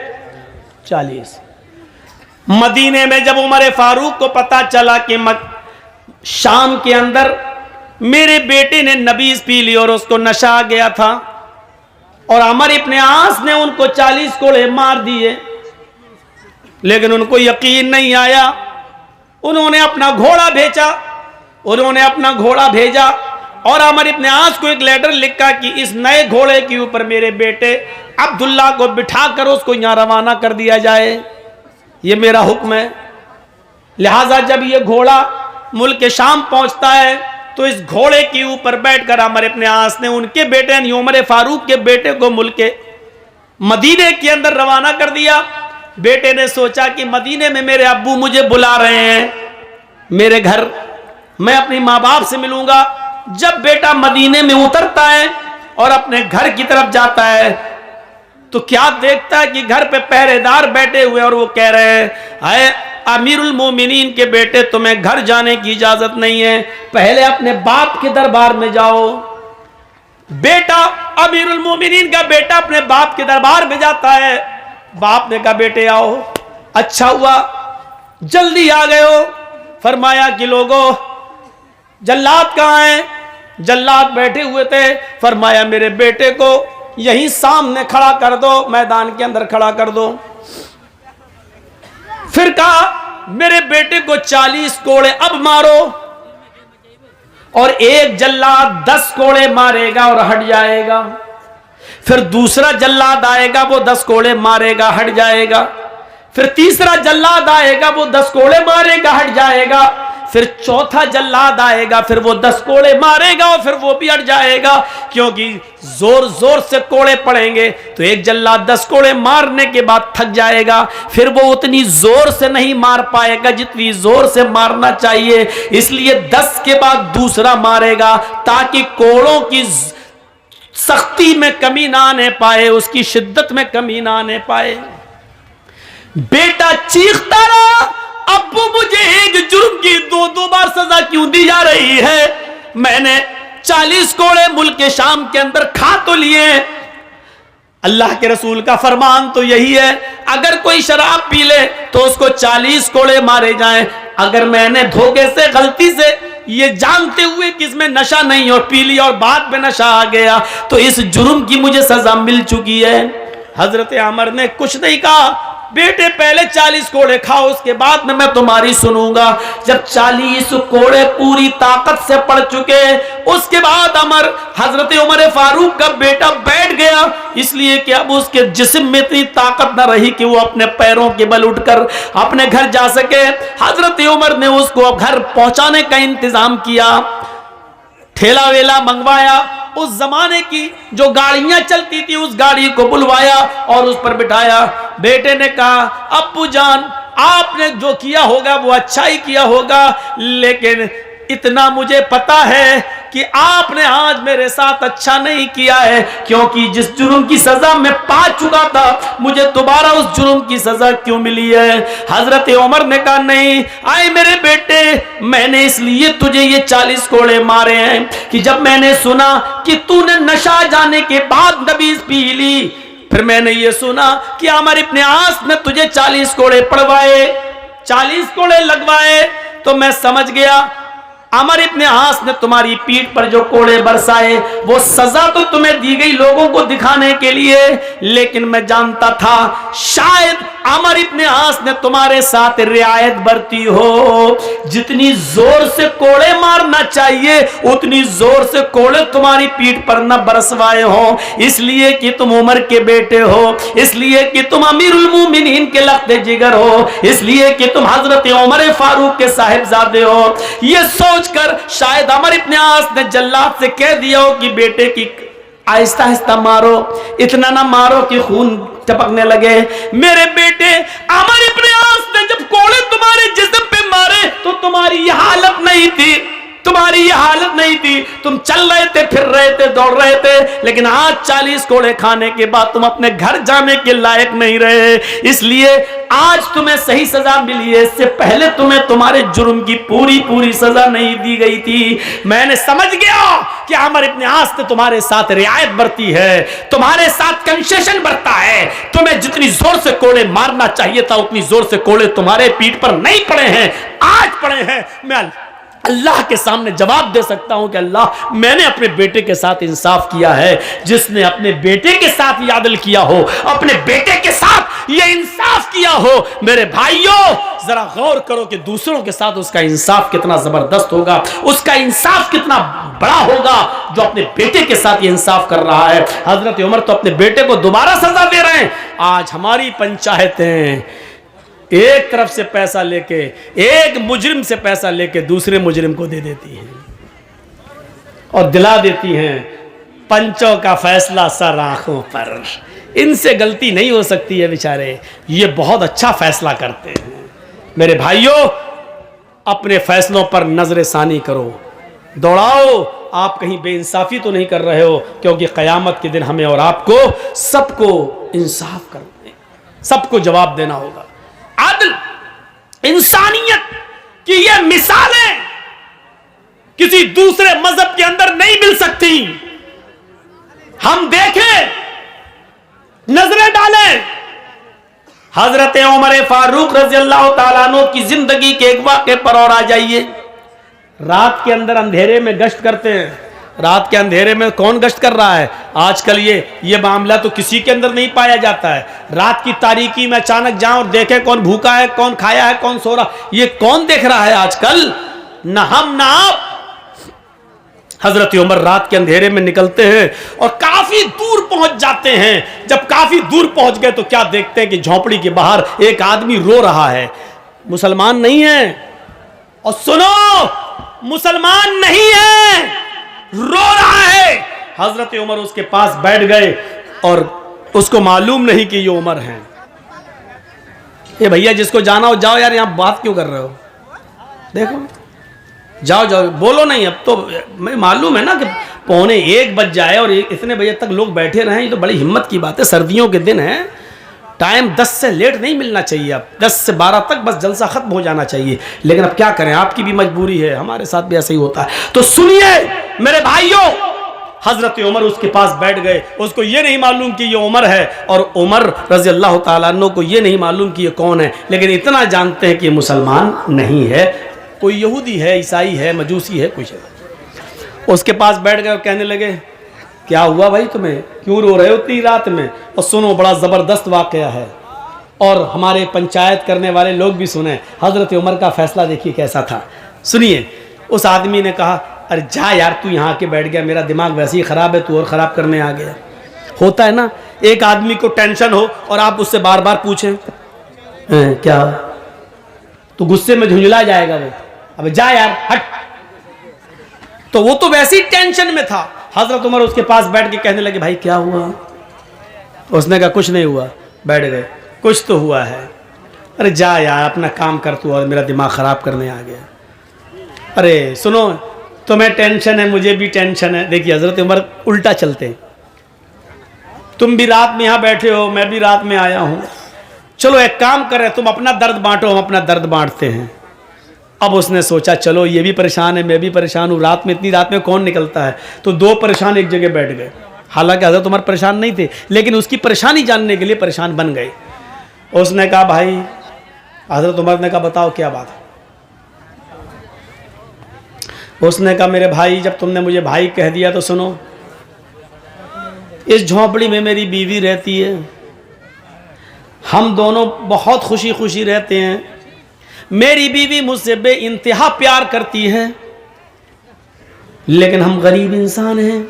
S1: 40। मदीने में जब उमर फारूक को पता चला कि शाम के अंदर मेरे बेटे ने नबीज पी ली और उसको नशा आ गया था, और अमर इब्न आस ने उनको 40 कोड़े मार दिए, लेकिन उनको यकीन नहीं आया। उन्होंने अपना घोड़ा भेजा, और अमर इब्न आस को एक लेटर लिखा कि इस नए घोड़े के ऊपर मेरे बेटे अब्दुल्ला को बिठा कर उसको यहां रवाना कर दिया जाए, ये मेरा हुक्म है। लिहाजा जब ये घोड़ा मुल्क शाम पहुंचता है तो इस घोड़े के ऊपर बैठकर अमर इब्न आस ने उनके बेटे यानी उमर फारूक के बेटे को मुल्क मदीने के अंदर रवाना कर दिया। बेटे ने सोचा कि मदीने में मेरे अब्बू मुझे बुला रहे हैं मेरे घर, मैं अपनी माँ बाप से मिलूंगा। जब बेटा मदीने में उतरता है और अपने घर की तरफ जाता है तो क्या देखता है कि घर पे पहरेदार बैठे हुए और वो कह रहे हैं, अमीरुल मोमिनीन के बेटे तुम्हें घर जाने की इजाजत नहीं है, पहले अपने बाप के दरबार में जाओ। बेटा अमीरुल मोमिनीन का बेटा अपने बाप के दरबार में जाता है। बाप ने कहा बेटे आओ, अच्छा हुआ जल्दी आ गए हो। फरमाया कि लोगों जल्लाद कहाँ हैं? जल्लाद बैठे हुए थे। फरमाया मेरे बेटे को यहीं सामने खड़ा कर दो, मैदान के अंदर खड़ा कर दो। फिर कहा मेरे बेटे को 40 कोड़े अब मारो, और एक जल्लाद 10 कोड़े मारेगा और हट जाएगा। फिर दूसरा जल्लाद आएगा, वो 10 कोड़े मारेगा, हट जाएगा। फिर तीसरा जल्लाद आएगा, वो 10 कोड़े मारेगा, हट जाएगा। फिर चौथा जल्लाद आएगा, फिर वो 10 कोड़े मारेगा और फिर वो भी अट जाएगा, क्योंकि जोर जोर से कोड़े पड़ेंगे तो एक जल्लाद 10 कोड़े मारने के बाद थक जाएगा, फिर वो उतनी जोर से नहीं मार पाएगा जितनी जोर से मारना चाहिए, इसलिए 10 के बाद दूसरा मारेगा ताकि कोड़ों की सख्ती में कमी ना आने पाए, उसकी शिद्दत में कमी ना आने पाए। बेटा चीखता रहा, अब्बू मुझे एक जुर्म की 2-2 बार सजा क्यों दी जा रही है? मैंने 40 कोड़े मुल्क के शाम के अंदर खा तो लिए। अल्लाह के रसूल का फरमान तो यही है, अगर कोई शराब पी ले तो उसको 40 कोड़े मारे जाएं। अगर मैंने धोखे से, गलती से, ये जानते हुए कि इसमें नशा नहीं और पी लिया और बाद में नशा आ गया तो इस जुर्म की मुझे सजा मिल चुकी है। हजरत अमर ने कुछ नहीं कहा, बेटे पहले 40 कोड़े खाओ, उसके बाद में मैं तुम्हारी सुनूंगा। जब 40 कोड़े पूरी ताकत से पड़ चुके, उसके बाद हजरत उमर फारूक का बेटा बैठ गया, इसलिए कि अब उसके जिस्म में इतनी ताकत न रही कि वो अपने पैरों के बल उठकर अपने घर जा सके। हजरत उमर ने उसको घर पहुंचाने का इंतजाम किया, ठेला वेला मंगवाया, उस जमाने की जो गाड़ियां चलती थी उस गाड़ी को बुलवाया और उस पर बिठाया। बेटे ने कहा, अब्बू जान आपने जो किया होगा वो अच्छा ही किया होगा, लेकिन इतना मुझे पता है कि आपने आज मेरे साथ अच्छा नहीं किया है, क्योंकि जिस जुर्म की सजा मैं पा चुका था मुझे दोबारा उस जुर्म की सजा क्यों मिली है? हजरत उमर ने कहा, नहीं आए मेरे बेटे, मैंने इसलिए तुझे ये 40 कोड़े मारे हैं कि जब मैंने सुना कि तूने नशा जाने के बाद नबीज पी ली, फिर मैंने ये सुना कि अमर इब्ने आस ने तुझे 40 कोड़े पड़वाए, 40 कोड़े लगवाए, तो मैं समझ गया अमर इब्ने आस ने तुम्हारी पीठ पर जो कोड़े बरसाए वो सजा तो तुम्हें दी गई लोगों को दिखाने के लिए, लेकिन मैं जानता था शायद अमर इब्ने आस ने तुम्हारे साथ रियायत बरती हो। जितनी जोर से कोड़े मारना चाहिए उतनी जोर से कोड़े तुम्हारी पीठ पर न बरसवाए हो, इसलिए कि तुम उमर के बेटे हो, इसलिए कि तुम अमीरुल मोमिनीन के लख्ते जिगर हो, इसलिए कि तुम हजरत उमर फारूक के साहिबजादे हो। ये सोचकर शायद अमर इब्ने आस ने जल्लाद से कह दिया हो कि बेटे की आहिस्ता आहिस्ता मारो, इतना ना मारो कि खून टपकने लगे। मेरे बेटे अमर इब्ने आस ने जब कोड़े तुम्हारे जिस्म पे मारे तो तुम्हारी यह हालत नहीं थी, तुम्हारी ये हालत नहीं थी, तुम चल रहे थे, फिर रहे थे, दौड़ रहे थे, लेकिन आज 40 कोड़े खाने के बाद तुम अपने घर जाने के लायक नहीं रहे, इसलिए आज तुम्हें सही सजा मिली है। इससे पहले तुम्हें तुम्हारे जुर्म की पूरी पूरी सजा नहीं दी गई थी। मैंने समझ गया कि अमर इब्ने आस ने तुम्हारे साथ रियायत बरती है, तुम्हारे साथ कंसेशन बरता है, तुम्हें जितनी जोर से कोड़े मारना चाहिए था उतनी जोर से कोड़े तुम्हारे पीठ पर नहीं पड़े हैं, आज पड़े हैं। मैं अल्लाह के सामने जवाब दे सकता हूं कि अल्लाह मैंने अपने बेटे के साथ इंसाफ किया है। जिसने अपने बेटे के साथ ये अदल किया हो, अपने बेटे के साथ ये इंसाफ किया हो, मेरे भाइयों जरा गौर करो कि दूसरों के साथ उसका इंसाफ कितना जबरदस्त होगा, उसका इंसाफ कितना बड़ा होगा जो अपने बेटे के साथ ये इंसाफ कर रहा है। हजरत उमर तो अपने बेटे को दोबारा सजा दे रहे हैं। आज हमारी पंचायतें एक तरफ से पैसा लेके, एक मुजरिम से पैसा लेके दूसरे मुजरिम को दे देती हैं और दिला देती हैं पंचों का फैसला सर आंखों पर। इनसे गलती नहीं हो सकती है बेचारे, ये बहुत अच्छा फैसला करते हैं। मेरे भाइयों अपने फैसलों पर नजर सानी करो, दौड़ाओ, आप कहीं बेइंसाफी तो नहीं कर रहे हो, क्योंकि कयामत के दिन हमें और आपको सबको इंसाफ करना है, सबको जवाब देना होगा। आदल, इंसानियत की ये मिसालें किसी दूसरे मजहब के अंदर नहीं मिल सकती। हम देखें, नजरें डालें, हजरत उमर फारूक रज़ी अल्लाह ताला अन्हु की जिंदगी के एक वाक़े पर और आ जाइए। रात के अंदर अंधेरे में गश्त करते हैं। रात के अंधेरे में कौन गश्त कर रहा है? आजकल ये मामला तो किसी के अंदर नहीं पाया जाता है। रात की तारीकी में अचानक जाएं और देखें कौन भूखा है, कौन खाया है, कौन सो रहा, ये कौन देख रहा है आजकल? न हम न आप। हजरत उमर रात के अंधेरे में निकलते हैं और काफी दूर पहुंच जाते हैं। जब काफी दूर पहुंच गए तो क्या देखते हैं कि झोंपड़ी के बाहर एक आदमी रो रहा है, मुसलमान नहीं है, और सुनो मुसलमान नहीं है, रो रहा है। हजरत उमर उसके पास बैठ गए और उसको मालूम नहीं कि ये उमर हैं। ये भैया जिसको जाना हो जाओ यार, यहां बात क्यों कर रहे हो? देखो जाओ जाओ, बोलो नहीं। अब तो मैं मालूम है ना कि 12:45 बज जाए और इतने बजे तक लोग बैठे रहें, ये तो बड़ी हिम्मत की बात है। सर्दियों के दिन है, टाइम 10 से लेट नहीं मिलना चाहिए। अब 10 से 12 तक बस जलसा खत्म हो जाना चाहिए, लेकिन अब क्या करें, आपकी भी मजबूरी है, हमारे साथ भी ऐसे ही होता है। तो सुनिए मेरे भाइयों, हजरत उमर उसके पास बैठ गए। उसको ये नहीं मालूम कि ये उमर है, और उमर रजी अल्लाह तआला अन्हु को ये नहीं मालूम कि ये कौन है, लेकिन इतना जानते हैं कि मुसलमान नहीं है, कोई यहूदी है, ईसाई है, मजूसी है, कुछ है। उसके पास बैठ गए और कहने लगे क्या हुआ भाई तुम्हें, क्यों रो रहे हो इतनी रात में? और सुनो बड़ा ज़बरदस्त वाक़या है, और हमारे पंचायत करने वाले लोग भी सुने। हज़रत उमर का फ़ैसला देखिए कैसा था, सुनिए। उस आदमी ने कहा अरे जा यार, तू यहाँ के बैठ गया, मेरा दिमाग वैसे ही ख़राब है, तू और ख़राब करने आ गया। होता है ना, एक आदमी को टेंशन हो और आप उससे बार बार पूछें क्या, तो गुस्से में झुंझला जाएगा वो, अब जा यार हट। तो वो तो वैसे ही टेंशन में था। हजरत उमर उसके पास बैठ के कहने लगे भाई क्या हुआ? उसने कहा कुछ नहीं हुआ। बैठ गए, कुछ तो हुआ है। अरे जा यार अपना काम कर तू, और मेरा दिमाग ख़राब करने आ गया। अरे सुनो, तुम्हें टेंशन है, मुझे भी टेंशन है। देखिए हजरत उमर उल्टा चलते हैं, तुम भी रात में यहाँ बैठे हो, मैं भी रात में आया हूँ, चलो एक काम करें, तुम अपना दर्द बांटो, हम अपना दर्द बांटते हैं। अब उसने सोचा चलो ये भी परेशान है, मैं भी परेशान हूँ, रात में इतनी रात में कौन निकलता है। तो दो परेशान एक जगह बैठ गए। हालांकि हजरत उमर परेशान नहीं थे, लेकिन उसकी परेशानी जानने के लिए परेशान बन गए। उसने कहा भाई, हजरत उमर ने कहा बताओ क्या बात है। उसने कहा मेरे भाई, जब तुमने मुझे भाई कह दिया तो सुनो, इस झोंपड़ी में मेरी बीवी रहती है, हम दोनों बहुत खुशी खुशी रहते हैं। मेरी बीवी मुझसे बेइंतहा प्यार करती है, लेकिन हम गरीब इंसान हैं।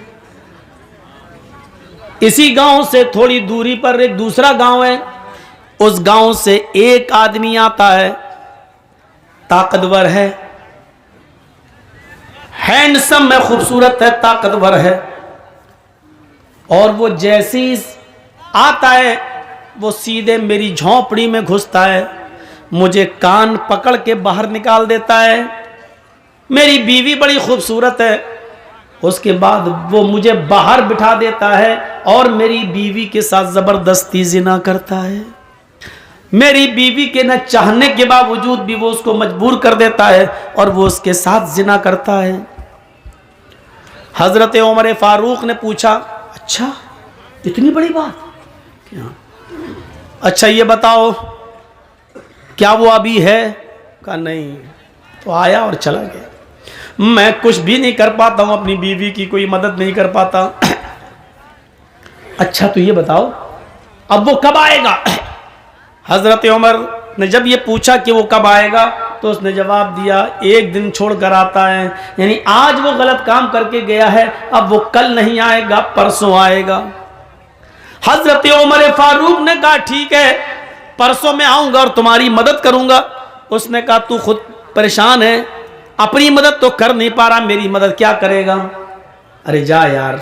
S1: इसी गांव से थोड़ी दूरी पर एक दूसरा गांव है, उस गांव से एक आदमी आता है, ताकतवर है, हैंडसम है, खूबसूरत है, ताकतवर है, और वो जैसे ही आता है वो सीधे मेरी झोंपड़ी में घुसता है, मुझे कान पकड़ के बाहर निकाल देता है। मेरी बीवी बड़ी खूबसूरत है, उसके बाद वो मुझे बाहर बिठा देता है और मेरी बीवी के साथ ज़बरदस्ती जिना करता है। मेरी बीवी के न चाहने के बावजूद भी वो उसको मजबूर कर देता है और वो उसके साथ जिना करता है। हज़रत उमर फारूक ने पूछा अच्छा इतनी बड़ी बात क्या? अच्छा ये बताओ क्या वो अभी है? कहा नहीं। तो आया और चला गया। मैं कुछ भी नहीं कर पाता हूँ, अपनी बीवी की कोई मदद नहीं कर पाता। अच्छा तो ये बताओ अब वो कब आएगा? हजरत उमर ने जब ये पूछा कि वो कब आएगा, तो उसने जवाब दिया एक दिन छोड़कर आता है, यानी आज वो गलत काम करके गया है, अब वो कल नहीं आएगा, परसों आएगा। हजरत उमर फारूक ने कहा ठीक है, परसों मैं आऊंगा और तुम्हारी मदद करूंगा। उसने कहा तू खुद परेशान है, अपनी मदद तो कर नहीं पा रहा, मेरी मदद क्या करेगा? अरे जा यार,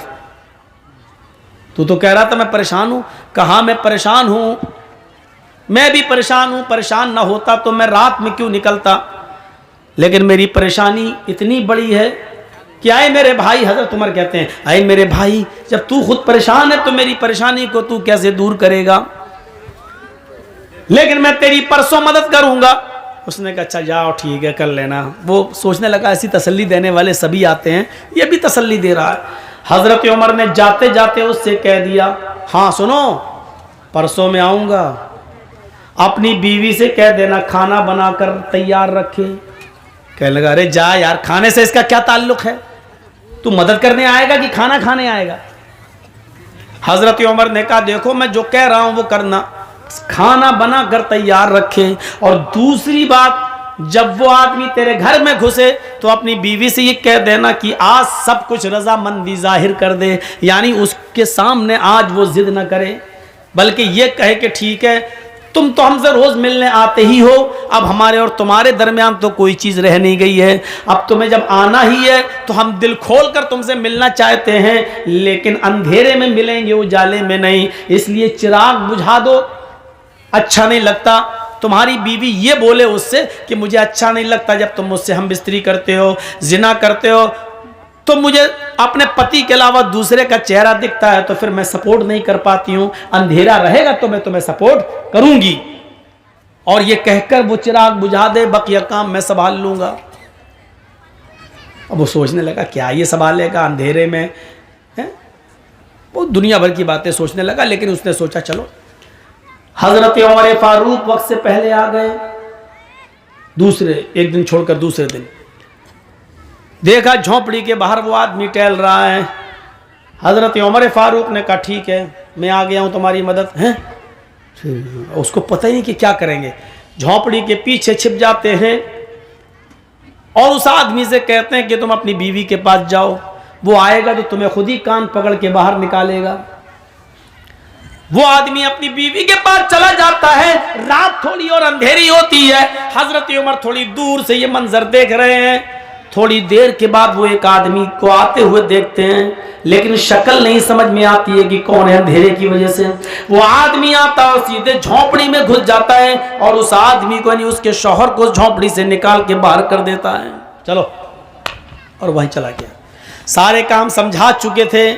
S1: तू तो कह रहा था मैं परेशान हूं। कहा मैं परेशान हूं, मैं भी परेशान हूं, परेशान ना होता तो मैं रात में क्यों निकलता, लेकिन मेरी परेशानी इतनी बड़ी है कि आए मेरे भाई, हजरत उमर कहते हैं आए मेरे भाई, जब तू खुद परेशान है तो मेरी परेशानी को तू कैसे दूर करेगा, लेकिन मैं तेरी परसों मदद करूंगा। उसने कहा अच्छा जाओ ठीक है कर लेना। वो सोचने लगा ऐसी तसल्ली देने वाले सभी आते हैं, ये भी तसल्ली दे रहा है। हजरत उमर ने जाते जाते उससे कह दिया हाँ सुनो परसों में आऊंगा, अपनी बीवी से कह देना खाना बनाकर तैयार रखे। कहने लगा अरे जा यार, खाने से इसका क्या ताल्लुक है, तू मदद करने आएगा कि खाना खाने आएगा? हजरत उमर ने कहा देखो मैं जो कह रहा हूं वो करना, खाना बनाकर तैयार रखे, और दूसरी बात जब वो आदमी तेरे घर में घुसे तो अपनी बीवी से ये कह देना कि आज सब कुछ रजामंदी जाहिर कर दे, यानी उसके सामने आज वो जिद न करे, बल्कि ये कहे कि ठीक है तुम तो हमसे रोज मिलने आते ही हो, अब हमारे और तुम्हारे दरमियान तो कोई चीज रह नहीं गई है। अब तुम्हें जब आना ही है तो हम दिल खोल कर तुमसे मिलना चाहते हैं, लेकिन अंधेरे में मिलेंगे, उजाले में नहीं, इसलिए चिराग बुझा दो। अच्छा नहीं लगता। तुम्हारी बीवी ये बोले उससे कि मुझे अच्छा नहीं लगता जब तुम मुझसे हम बिस्तरी करते हो, जिना करते हो, तो मुझे अपने पति के अलावा दूसरे का चेहरा दिखता है, तो फिर मैं सपोर्ट नहीं कर पाती हूं। अंधेरा रहेगा तो मैं तुम्हें सपोर्ट करूंगी। और ये कहकर वो चिराग बुझा दे, बकिया काम मैं संभाल लूंगा। अब वो सोचने लगा क्या ये संभालेगा अंधेरे में, है? वो दुनिया भर की बातें सोचने लगा। लेकिन उसने सोचा चलो, हजरत उमर फारूक वक्त से पहले आ गए। दूसरे एक दिन छोड़कर दूसरे दिन देखा झोंपड़ी के बाहर वो आदमी टहल रहा है। हजरत उमर फारूक ने कहा ठीक है, मैं आ गया हूं तुम्हारी मदद है। उसको पता ही नहीं कि क्या करेंगे। झोंपड़ी के पीछे छिप जाते हैं और उस आदमी से कहते हैं कि तुम अपनी बीवी के पास जाओ, वो आएगा तो तुम्हें खुद ही कान पकड़ के बाहर निकालेगा। वो आदमी अपनी बीवी के पास चला जाता है। रात थोड़ी और अंधेरी होती है। हजरत उमर थोड़ी दूर से ये मंजर देख रहे हैं। थोड़ी देर के बाद वो एक आदमी को आते हुए देखते हैं, लेकिन शक्ल नहीं समझ में आती है कि कौन है, अंधेरे की वजह से। वो आदमी आता और सीधे झोंपड़ी में घुस जाता है और उस आदमी को यानी उसके शौहर को झोंपड़ी से निकाल के बाहर कर देता है। चलो, और वहीं चला गया। सारे काम समझा चुके थे।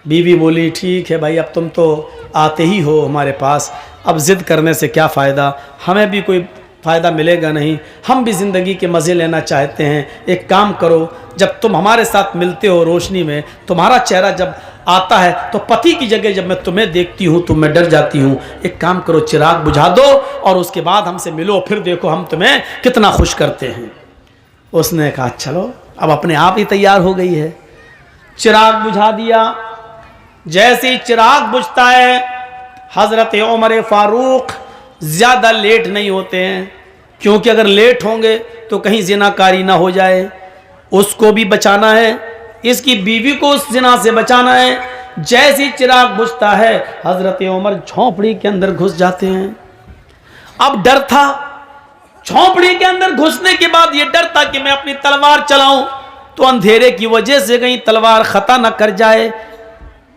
S1: बीवी बोली ठीक है भाई, अब तुम तो आते ही हो हमारे पास, अब जिद करने से क्या फ़ायदा, हमें भी कोई फ़ायदा मिलेगा नहीं, हम भी ज़िंदगी के मज़े लेना चाहते हैं। एक काम करो, जब तुम हमारे साथ मिलते हो रोशनी में, तुम्हारा चेहरा जब आता है तो पति की जगह जब मैं तुम्हें देखती हूँ तो मैं डर जाती हूँ। एक काम करो, चिराग बुझा दो और उसके बाद हमसे मिलो, फिर देखो हम तुम्हें कितना खुश करते हैं। उसने कहा चलो, अब अपने आप ही तैयार हो गई है। चिराग बुझा दिया। जैसे ही चिराग बुझता है, हज़रत उमर फारूक ज़्यादा लेट नहीं होते हैं, क्योंकि अगर लेट होंगे तो कहीं जिनाकारी ना हो जाए, उसको भी बचाना है, इसकी बीवी को उस जिना से बचाना है। जैसे ही चिराग बुझता है, हज़रत उमर झोंपड़ी के अंदर घुस जाते हैं। अब डर था, झोंपड़ी के अंदर घुसने के बाद ये डर था कि मैं अपनी तलवार चलाऊं तो अंधेरे की वजह से कहीं तलवार खता न कर जाए,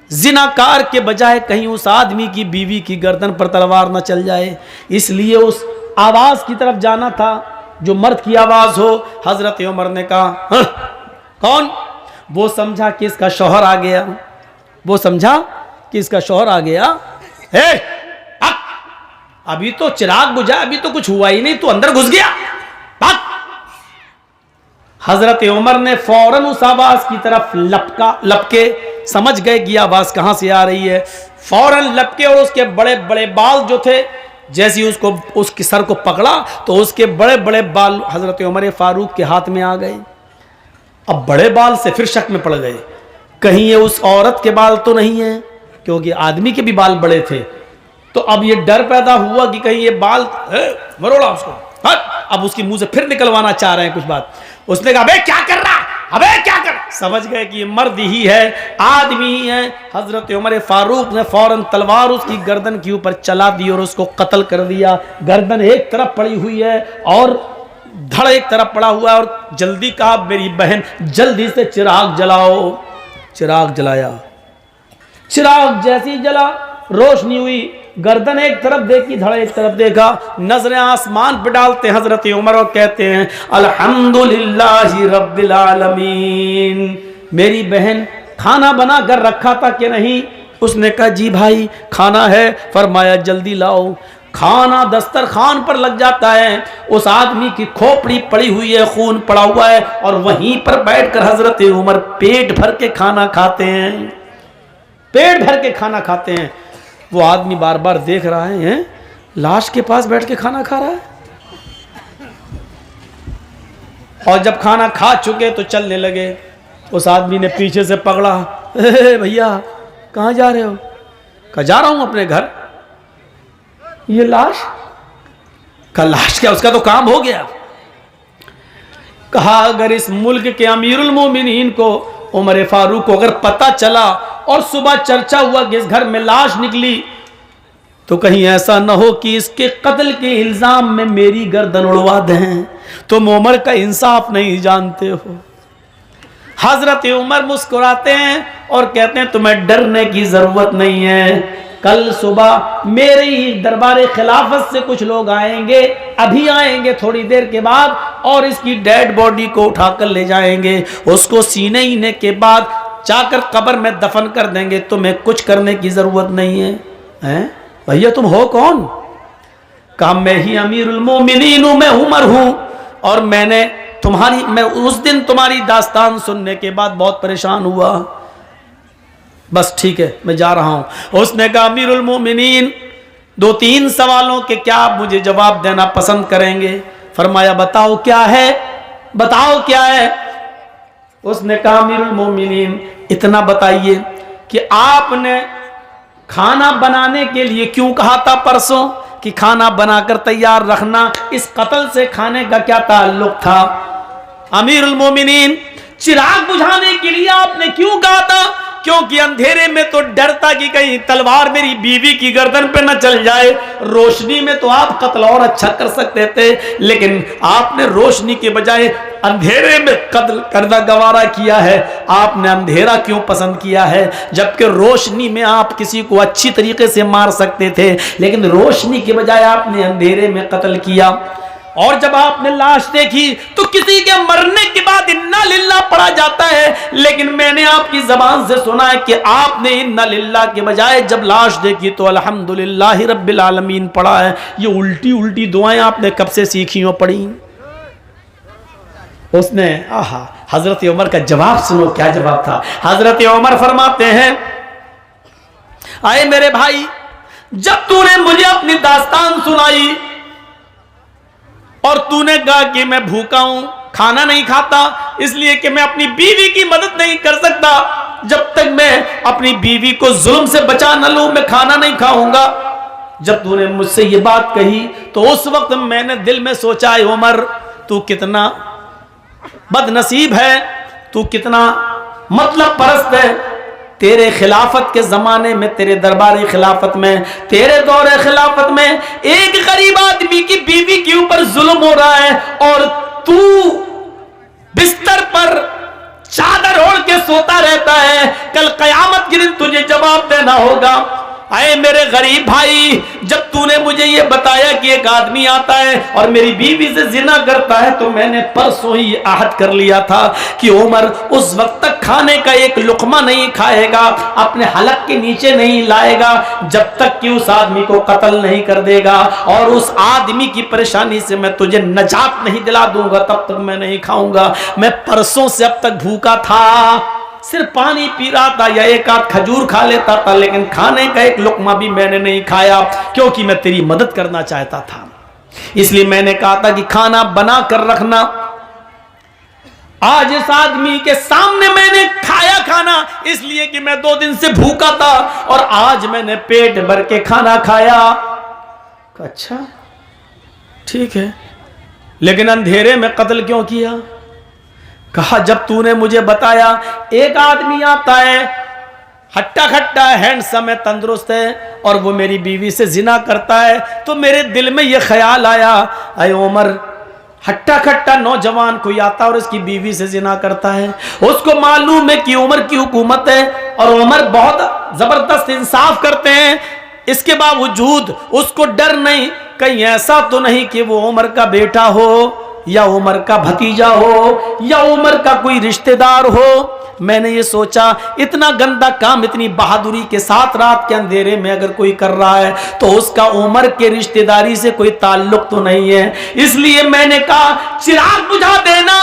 S1: जिनाकार के बजाय कहीं उस आदमी की बीवी की गर्दन पर तलवार न चल जाए। इसलिए उस आवाज की तरफ जाना था जो मर्द की आवाज हो। हजरत उमर ने कहा कौन? वो समझा कि इसका शौहर आ गया। वो समझा कि इसका शौहर आ गया। अभी तो चिराग बुझा, अभी तो कुछ हुआ ही नहीं, तू अंदर घुस गया। हजरत उमर ने फौरन उस आवाज की तरफ लपके, समझ गए कि आवाज कहां से आ रही है। फौरन लपके और उसके बड़े बड़े बाल जो थे, जैसे ही उसको उसके सर को पकड़ा तो उसके बड़े बड़े बाल हजरत उमर फारूक के हाथ में आ गए। अब बड़े बाल से फिर शक में पड़ गए, कहीं ये उस औरत के बाल तो नहीं है, क्योंकि आदमी के भी बाल बड़े थे। तो अब ये डर पैदा हुआ कि कहीं ये बाल मरोड़ा उसको, अब उसके मुंह से फिर निकलवाना चाह रहे हैं कुछ बात। उसने कहा अबे क्या कर रहा, अबे क्या कर। समझ गए कि ये मर्द ही है, आदमी ही है। हजरत उमर फारूक ने फौरन तलवार उसकी गर्दन के ऊपर चला दी और उसको कत्ल कर दिया। गर्दन एक तरफ पड़ी हुई है और धड़ एक तरफ पड़ा हुआ है। और जल्दी कहा मेरी बहन जल्दी से चिराग जलाओ। चिराग जलाया। चिराग जैसे ही जला, रोशनी हुई, गर्दन एक तरफ देखी, धड़ एक तरफ देखा, नजरें आसमान पे डालते हजरत उमर और कहते हैं अल्हम्दुलिल्लाहि रब्बिल आलमीन। मेरी बहन खाना बना कर रखा था कि नहीं? उसने कहा जी भाई खाना है। फरमाया जल्दी लाओ। खाना दस्तरखान पर लग जाता है। उस आदमी की खोपड़ी पड़ी हुई है, खून पड़ा हुआ है, और वहीं पर बैठकर हजरत उमर पेट भर के खाना खाते हैं। पेट भर के खाना खाते हैं। वो आदमी बार बार देख रहा है, लाश के पास बैठ के खाना खा रहा है। और जब खाना खा चुके तो चलने लगे। उस आदमी ने पीछे से पकड़ा, भैया कहाँ जा रहे हो? कहा जा रहा हूं अपने घर। ये लाश? कहा लाश क्या, उसका तो काम हो गया। कहा अगर इस मुल्क के अमीरुल मोमिनीन को उमर फारूक को अगर पता चला और सुबह चर्चा हुआ कि इस घर में लाश निकली तो कहीं ऐसा न हो कि इसके कत्ल के इल्जाम में मेरी गर्दन उड़वा दें। तुम उमर का इंसाफ नहीं जानते हो। हजरत उमर मुस्कुराते हैं और कहते हैं तुम्हें डरने की जरूरत नहीं है। कल सुबह मेरे ही दरबार खिलाफत से कुछ लोग आएंगे, अभी आएंगे थोड़ी देर के बाद, और इसकी डेड बॉडी को उठाकर ले जाएंगे। उसको सीने हीने के बाद जाकर कब्र में दफन कर देंगे। तुम्हें कुछ करने की जरूरत नहीं है। हैं भैया तुम हो कौन? कहा मैं ही अमीरुल मोमिनीन हूं, मैं उमर हूं। और मैं उस दिन तुम्हारी दास्तान सुनने के बाद बहुत परेशान हुआ। बस ठीक है मैं जा रहा हूं। उसने कहा अमीरुल मोमिनीन 2-3 सवालों के क्या आप मुझे जवाब देना पसंद करेंगे? फरमाया बताओ क्या है, बताओ क्या है। उसने कहा अमीरुल मोमिनीन इतना बताइए कि आपने खाना बनाने के लिए क्यों कहा था परसों कि खाना बनाकर तैयार रखना, इस कत्ल से खाने का क्या ताल्लुक था? अमीरुल मोमिनीन चिराग बुझाने के लिए आपने क्यों कहा था? क्योंकि अंधेरे में तो डरता कि कहीं तलवार मेरी बीवी की गर्दन पे न चल जाए। रोशनी में तो आप कत्ल और अच्छा कर सकते थे, लेकिन आपने रोशनी के बजाय अंधेरे में कत्ल करना गवारा किया है। आपने अंधेरा क्यों पसंद किया है? जबकि रोशनी में आप किसी को अच्छी तरीके से मार सकते थे, लेकिन रोशनी के बजाय आपने अंधेरे में कत्ल किया। और जब आपने लाश देखी तो किसी के मरने के बाद इन्ना लिल्लाह पढ़ा जाता है, लेकिन मैंने आपकी जबान से सुना है कि आपने इन्ना लिल्लाह के बजाय जब लाश देखी तो अल्हम्दुलिल्लाह रब्बिल आलमीन पढ़ा है। ये उल्टी उल्टी दुआएं आपने कब से सीखी हो, पढ़ी? उसने हजरत उमर का जवाब सुनो, क्या जवाब था। हजरत उमर फरमाते हैं आए मेरे भाई, जब तूने मुझे अपनी दास्तान सुनाई और तूने कहा कि मैं भूखा हूं, खाना नहीं खाता, इसलिए कि मैं अपनी बीवी की मदद नहीं कर सकता, जब तक मैं अपनी बीवी को जुल्म से बचा न लूं मैं खाना नहीं खाऊंगा। जब तूने मुझसे ये बात कही तो उस वक्त मैंने दिल में सोचा उमर तू कितना बदनसीब है, तू कितना मतलब परस्त है। तेरे खिलाफत के जमाने में, तेरे दरबारी खिलाफत में, तेरे दौरे खिलाफत में एक गरीब आदमी की बीवी के ऊपर जुल्म हो रहा है और तू बिस्तर पर चादर ओढ़ के सोता रहता है। कल कयामत के दिन तुझे जवाब देना होगा। आए मेरे गरीब भाई, जब तूने मुझे ये बताया कि एक आदमी आता है और मेरी बीवी से जिना करता है, तो मैंने परसों ही आहद कर लिया था कि उमर उस वक्त तक खाने का एक लुकमा नहीं खाएगा, अपने हलक के नीचे नहीं लाएगा, जब तक कि उस आदमी को कत्ल नहीं कर देगा। और उस आदमी की परेशानी से मैं तुझे नजात नहीं दिला दूंगा, तब तक मैं नहीं खाऊंगा। मैं परसों से अब तक भूखा था, सिर्फ पानी पी रहा था या एक आध खजूर खा लेता था, लेकिन खाने का एक लुकमा भी मैंने नहीं खाया, क्योंकि मैं तेरी मदद करना चाहता था। इसलिए मैंने कहा था कि खाना बना कर रखना। आज इस आदमी के सामने मैंने खाया खाना, इसलिए कि मैं 2 दिन से भूखा था और आज मैंने पेट भर के खाना खाया। अच्छा ठीक है, लेकिन अंधेरे में कत्ल क्यों किया? कहा जब तूने मुझे बताया एक आदमी आता है, हट्टा खट्टा है, हैंडसम है, तंदुरुस्त है, और वो मेरी बीवी से जिना करता है, तो मेरे दिल में ये ख्याल आया अरे उमर, हट्टा खट्टा नौजवान कोई आता और उसकी बीवी से जिना करता है, उसको मालूम है कि उमर की हुकूमत है और उमर बहुत जबरदस्त इंसाफ करते हैं, इसके बावजूद उसको डर नहीं, कहीं ऐसा तो नहीं कि वो उमर का बेटा हो या उमर का भतीजा हो या उमर का कोई रिश्तेदार हो। मैंने ये सोचा इतना गंदा काम इतनी बहादुरी के साथ रात के अंधेरे में अगर कोई कर रहा है तो उसका उमर के रिश्तेदारी से कोई ताल्लुक तो नहीं है। इसलिए मैंने कहा चिराग बुझा देना,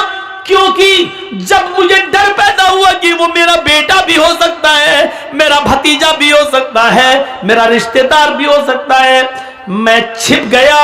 S1: क्योंकि जब मुझे डर पैदा हुआ कि वो मेरा बेटा भी हो सकता है, मेरा भतीजा भी हो सकता है, मेरा रिश्तेदार भी हो सकता है, मैं छिप गया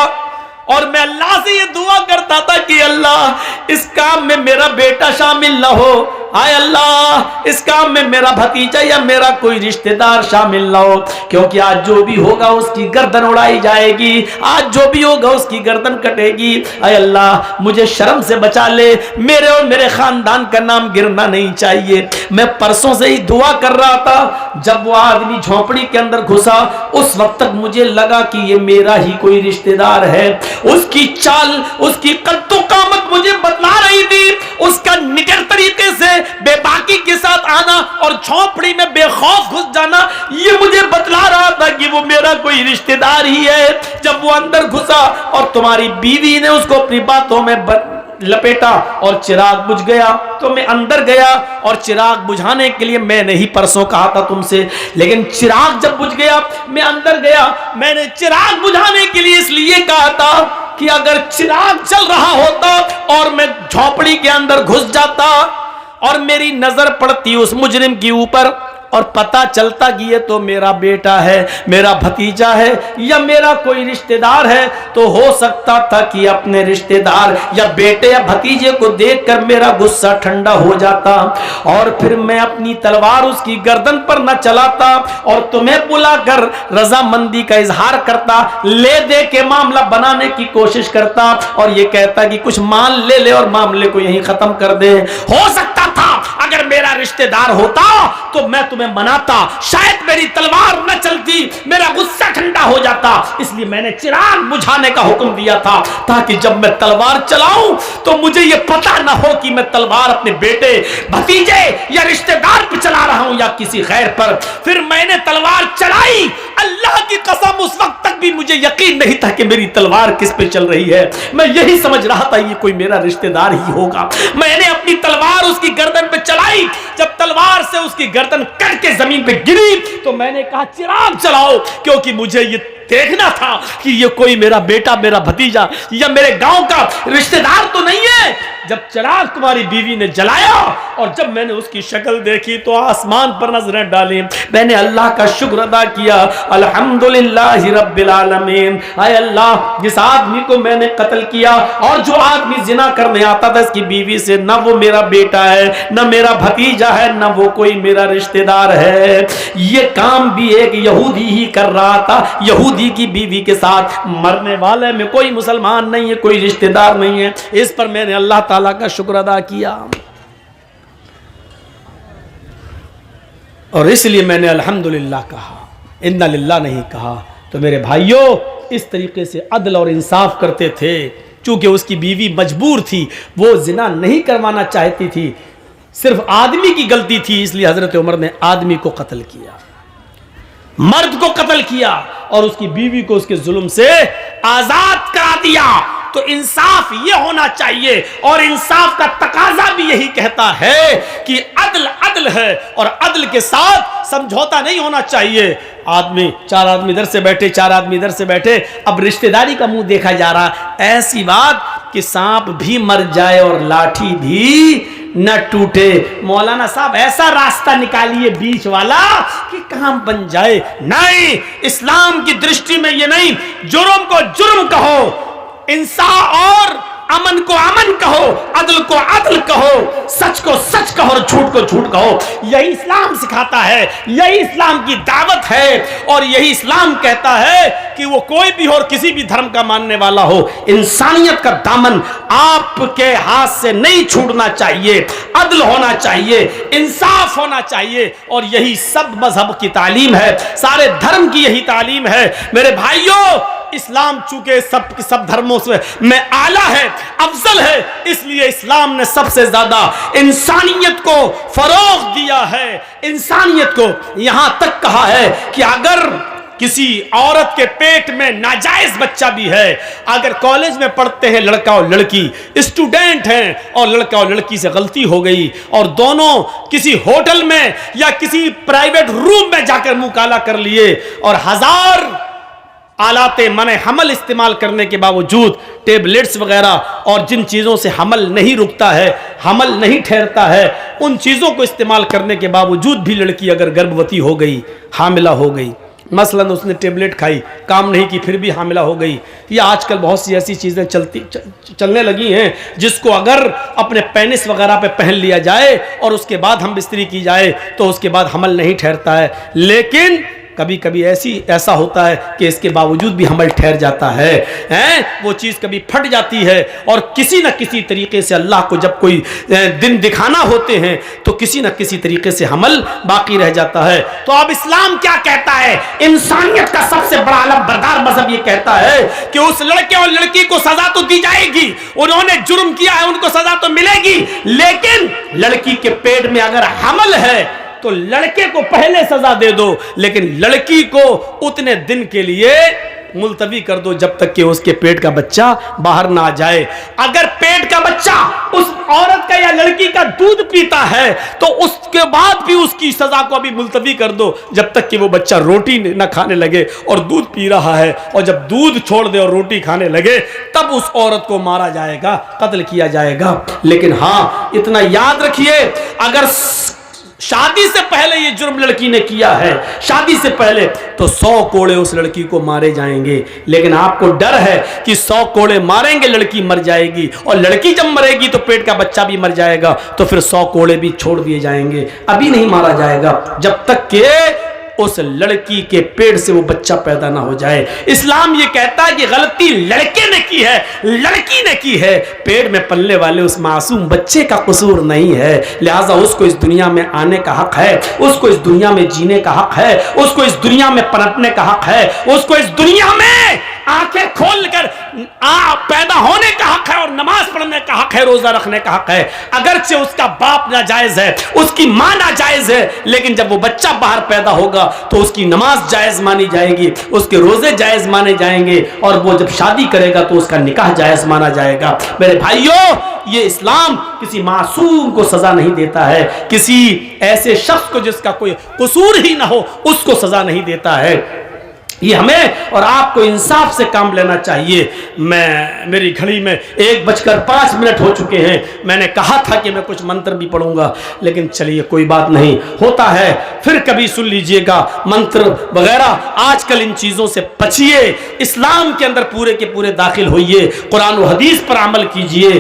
S1: और मैं अल्लाह से ये दुआ करता था कि अल्लाह इस काम में मेरा बेटा शामिल ना हो। आय अल्लाह इस काम में मेरा भतीजा या मेरा कोई रिश्तेदार शामिल ना हो, क्योंकि आज जो भी होगा उसकी गर्दन उड़ाई जाएगी, आज जो भी होगा उसकी गर्दन कटेगी। आय अल्लाह मुझे शर्म से बचा ले, मेरे और मेरे खानदान का नाम गिरना नहीं चाहिए। मैं परसों से ही दुआ कर रहा था, जब वो आदमी झोपड़ी के अंदर घुसा उस वक्त तक मुझे लगा कि ये मेरा ही कोई रिश्तेदार है। उसकी चाल, उसकी कद्दो कामत मुझे बतला रही थी, उसका निडर तरीके से बेबाकी के साथ आना और झोपड़ी में बेखौफ घुस जाना, ये मुझे बतला रहा था कि वो मेरा कोई रिश्तेदार ही है। जब वो अंदर घुसा और तुम्हारी बीवी ने उसको अपनी बातों में लपेटा और चिराग बुझ गया, तो मैं अंदर गया और चिराग बुझाने के लिए, मैंने ही परसों कहा था तुमसे, लेकिन चिराग जब बुझ गया मैं अंदर गया। मैंने चिराग बुझाने के लिए इसलिए कहा था कि अगर चिराग चल रहा होता और मैं झोपड़ी के अंदर घुस जाता और मेरी नजर पड़ती उस मुजरिम के ऊपर और पता चलता कि ये तो मेरा बेटा है, मेरा भतीजा है या मेरा कोई रिश्तेदार है, तो हो सकता था कि अपने रिश्तेदार या बेटे या भतीजे को देखकर मेरा गुस्सा ठंडा हो जाता और फिर मैं अपनी तलवार उसकी गर्दन पर न चलाता और तुम्हें बुलाकर रजामंदी का इजहार करता, ले दे के मामला बनाने की कोशिश करता और ये कहता कि कुछ मान ले ले और मामले को यहीं खत्म कर दे। हो सकता था अगर मेरा रिश्तेदार होता तो मैं तुम्हें मनाता, शायद मेरी तलवार न चलती, मेरा गुस्सा ठंडा हो जाता, इसलिए मैंने चिराग बुझाने का हुक्म दिया था ताकि जब मैं तलवार चलाऊं तो मुझे यह पता ना हो कि मैं तलवार अपने बेटे, भतीजे या रिश्तेदार पर चला रहा हूं या किसी गैर पर। फिर मैंने तलवार चलाई, अल्लाह की कसम उस वक्त तक भी मुझे यकीन नहीं था कि मेरी तलवार किस पे चल रही है। मैं यही समझ रहा था ये कोई मेरा रिश्तेदार ही होगा। मैंने अपनी तलवार उसकी गर्दन पे चलाई, जब तलवार से उसकी गर्दन कट के जमीन पे गिरी तो मैंने कहा चिराग चलाओ, क्योंकि मुझे ये देखना था कि ये कोई मेरा बेटा, मेरा भतीजा या मेरे गांव का रिश्तेदार तो नहीं है। जब चिराग तुम्हारी बीवी ने जलाया और जब मैंने उसकी शक्ल देखी तो आसमान पर नजरें डाली, मैंने अल्लाह का शुक्र अदा किया, अल्हम्दुलिल्लाह रब्बिल आलमीन। आय अल्लाह जिस आदमी को मैंने कत्ल किया और जो आदमी जिना करने आता था इसकी बीवी से, न वो मेरा बेटा है, न मेरा भतीजा है, न वो कोई मेरा रिश्तेदार है। ये काम भी एक यहूदी ही कर रहा था, यहूदी की बीवी के साथ। मरने वाले में कोई मुसलमान नहीं है, कोई रिश्तेदार नहीं है। इस पर मैंने अल्लाह ताला का शुक्र अदा किया और इसलिए मैंने अल्हम्दुलिल्लाह कहा, इन्ना लिल्लाह नहीं कहा। तो मेरे भाइयों इस तरीके से अदल और इंसाफ करते थे। चूंकि उसकी बीवी मजबूर थी, वो जिना नहीं करवाना चाहती थी, सिर्फ आदमी की गलती थी, इसलिए हजरत उमर ने आदमी को कत्ल किया, मर्द को कत्ल किया और उसकी बीवी को उसके जुल्म से आजाद करा दिया। तो इंसाफ ये होना चाहिए और इंसाफ का तकाजा भी यही कहता है कि अदल अदल है और अदल के साथ समझौता नहीं होना चाहिए। आदमी, चार आदमी इधर से बैठे, चार आदमी इधर से बैठे, अब रिश्तेदारी का मुंह देखा जा रहा। ऐसी बात कि सांप भी मर जाए और लाठी भी न टूटे। मौलाना साहब ऐसा रास्ता निकालिए बीच वाला कि काम बन जाए। नहीं, इस्लाम की दृष्टि में ये नहीं, जुर्म को जुर्म कहो, इंसाफ और अमन को अमन कहो, अदल को अदल कहो, सच को सच कहो और झूठ को झूठ कहो। यही इस्लाम सिखाता है, यही इस्लाम की दावत है और यही इस्लाम कहता है कि वो कोई भी हो और किसी भी धर्म का मानने वाला हो, इंसानियत का दामन आपके हाथ से नहीं छूटना चाहिए, अदल होना चाहिए, इंसाफ होना चाहिए। और यही सब मजहब की तालीम है, सारे धर्म की यही तालीम है। मेरे भाइयों, इस्लाम चूंकि सब धर्मों से में आला है, अफजल है, इसलिए इस्लाम ने सबसे ज्यादा इंसानियत को फरोग दिया है। इंसानियत को यहां तक कहा है कि अगर किसी औरत के पेट में नाजायज बच्चा भी है, अगर कॉलेज में पढ़ते हैं लड़का और लड़की, स्टूडेंट हैं और लड़का और लड़की से गलती हो गई और दोनों किसी होटल में या किसी प्राइवेट रूम में जाकर मुंह काला कर लिए और हजार आलाते मने हमल इस्तेमाल करने के बावजूद, टेबलेट्स वगैरह और जिन चीज़ों से हमल नहीं रुकता है, हमल नहीं ठहरता है, उन चीज़ों को इस्तेमाल करने के बावजूद भी लड़की अगर गर्भवती हो गई, हामिला हो गई, मसलन उसने टेबलेट खाई, काम नहीं की, फिर भी हामिला हो गई। या आजकल बहुत सी ऐसी चीज़ें चलने लगी हैं जिसको अगर अपने पेनिस वगैरह पे पहन लिया जाए और उसके बाद हम बिस्तरी की जाए तो उसके बाद हमल नहीं ठहरता है। लेकिन कभी कभी ऐसा होता है कि इसके बावजूद भी हमल ठहर जाता है, वो चीज़ कभी फट जाती है और किसी न किसी तरीके से अल्लाह को जब कोई दिन दिखाना होते हैं तो किसी न किसी तरीके से हमल बाकी रह जाता है। तो अब इस्लाम क्या कहता है? इंसानियत का सबसे बड़ा अलमबरदार मजहब ये कहता है कि उस लड़के और लड़की को सजा तो दी जाएगी, उन्होंने जुर्म किया है उनको सजा तो मिलेगी, लेकिन लड़की के पेट में अगर हमल है तो लड़के को पहले सजा दे दो, लेकिन लड़की को उतने दिन के लिए मुलतवी कर दो जब तक कि उसके पेट का बच्चा बाहर ना आ जाए। अगर पेट का बच्चा उस औरत का या लड़की का दूध पीता है तो उसके बाद भी उसकी सजा को अभी मुलतवी कर दो जब तक कि वो बच्चा रोटी न खाने लगे और दूध पी रहा है। और जब दूध छोड़ दे और रोटी खाने लगे तब उस औरत को मारा जाएगा, कत्ल किया जाएगा। लेकिन हाँ, इतना याद रखिए, अगर शादी से पहले ये जुर्म लड़की ने किया है, शादी से पहले, तो 100 कोड़े उस लड़की को मारे जाएंगे। लेकिन आपको डर है कि 100 कोड़े मारेंगे लड़की मर जाएगी, और लड़की जब मरेगी तो पेट का बच्चा भी मर जाएगा, तो फिर 100 कोड़े भी छोड़ दिए जाएंगे। अभी नहीं मारा जाएगा जब तक कि उस लड़की के पेट से वो बच्चा पैदा ना हो जाए। इस्लाम ये कहता है कि गलती लड़के ने की है, लड़की ने की है, पेट में पलने वाले उस मासूम बच्चे का कसूर नहीं है। लिहाजा उसको इस दुनिया में आने का हक है, उसको इस दुनिया में जीने का हक है, उसको इस दुनिया में पनपने का हक है, उसको इस दुनिया में आंखें खोलकर पैदा होने का हक है और नमाज पढ़ने का हक है, रोजा रखने का हक है। अगरचे उसका बाप नाजायज है, उसकी मां नाजायज है, लेकिन जब वो बच्चा बाहर पैदा होगा तो उसकी नमाज जायज मानी जाएगी, उसके रोजे जायज माने जाएंगे, और वो जब शादी करेगा तो उसका निकाह जायज माना जाएगा। मेरे भाइयों, ये इस्लाम किसी मासूम को सजा नहीं देता है, किसी ऐसे शख्स को जिसका कोई कसूर ही ना हो उसको सजा नहीं देता है। ये हमें और आपको इंसाफ से काम लेना चाहिए। मेरी घड़ी में 1:05 हो चुके हैं। मैंने कहा था कि मैं कुछ मंत्र भी पढ़ूंगा, लेकिन चलिए कोई बात नहीं, होता है, फिर कभी सुन लीजिएगा मंत्र वगैरह। आजकल इन चीज़ों से बचिए, इस्लाम के अंदर पूरे के पूरे दाखिल होइए, कुरान और हदीस पर अमल कीजिए।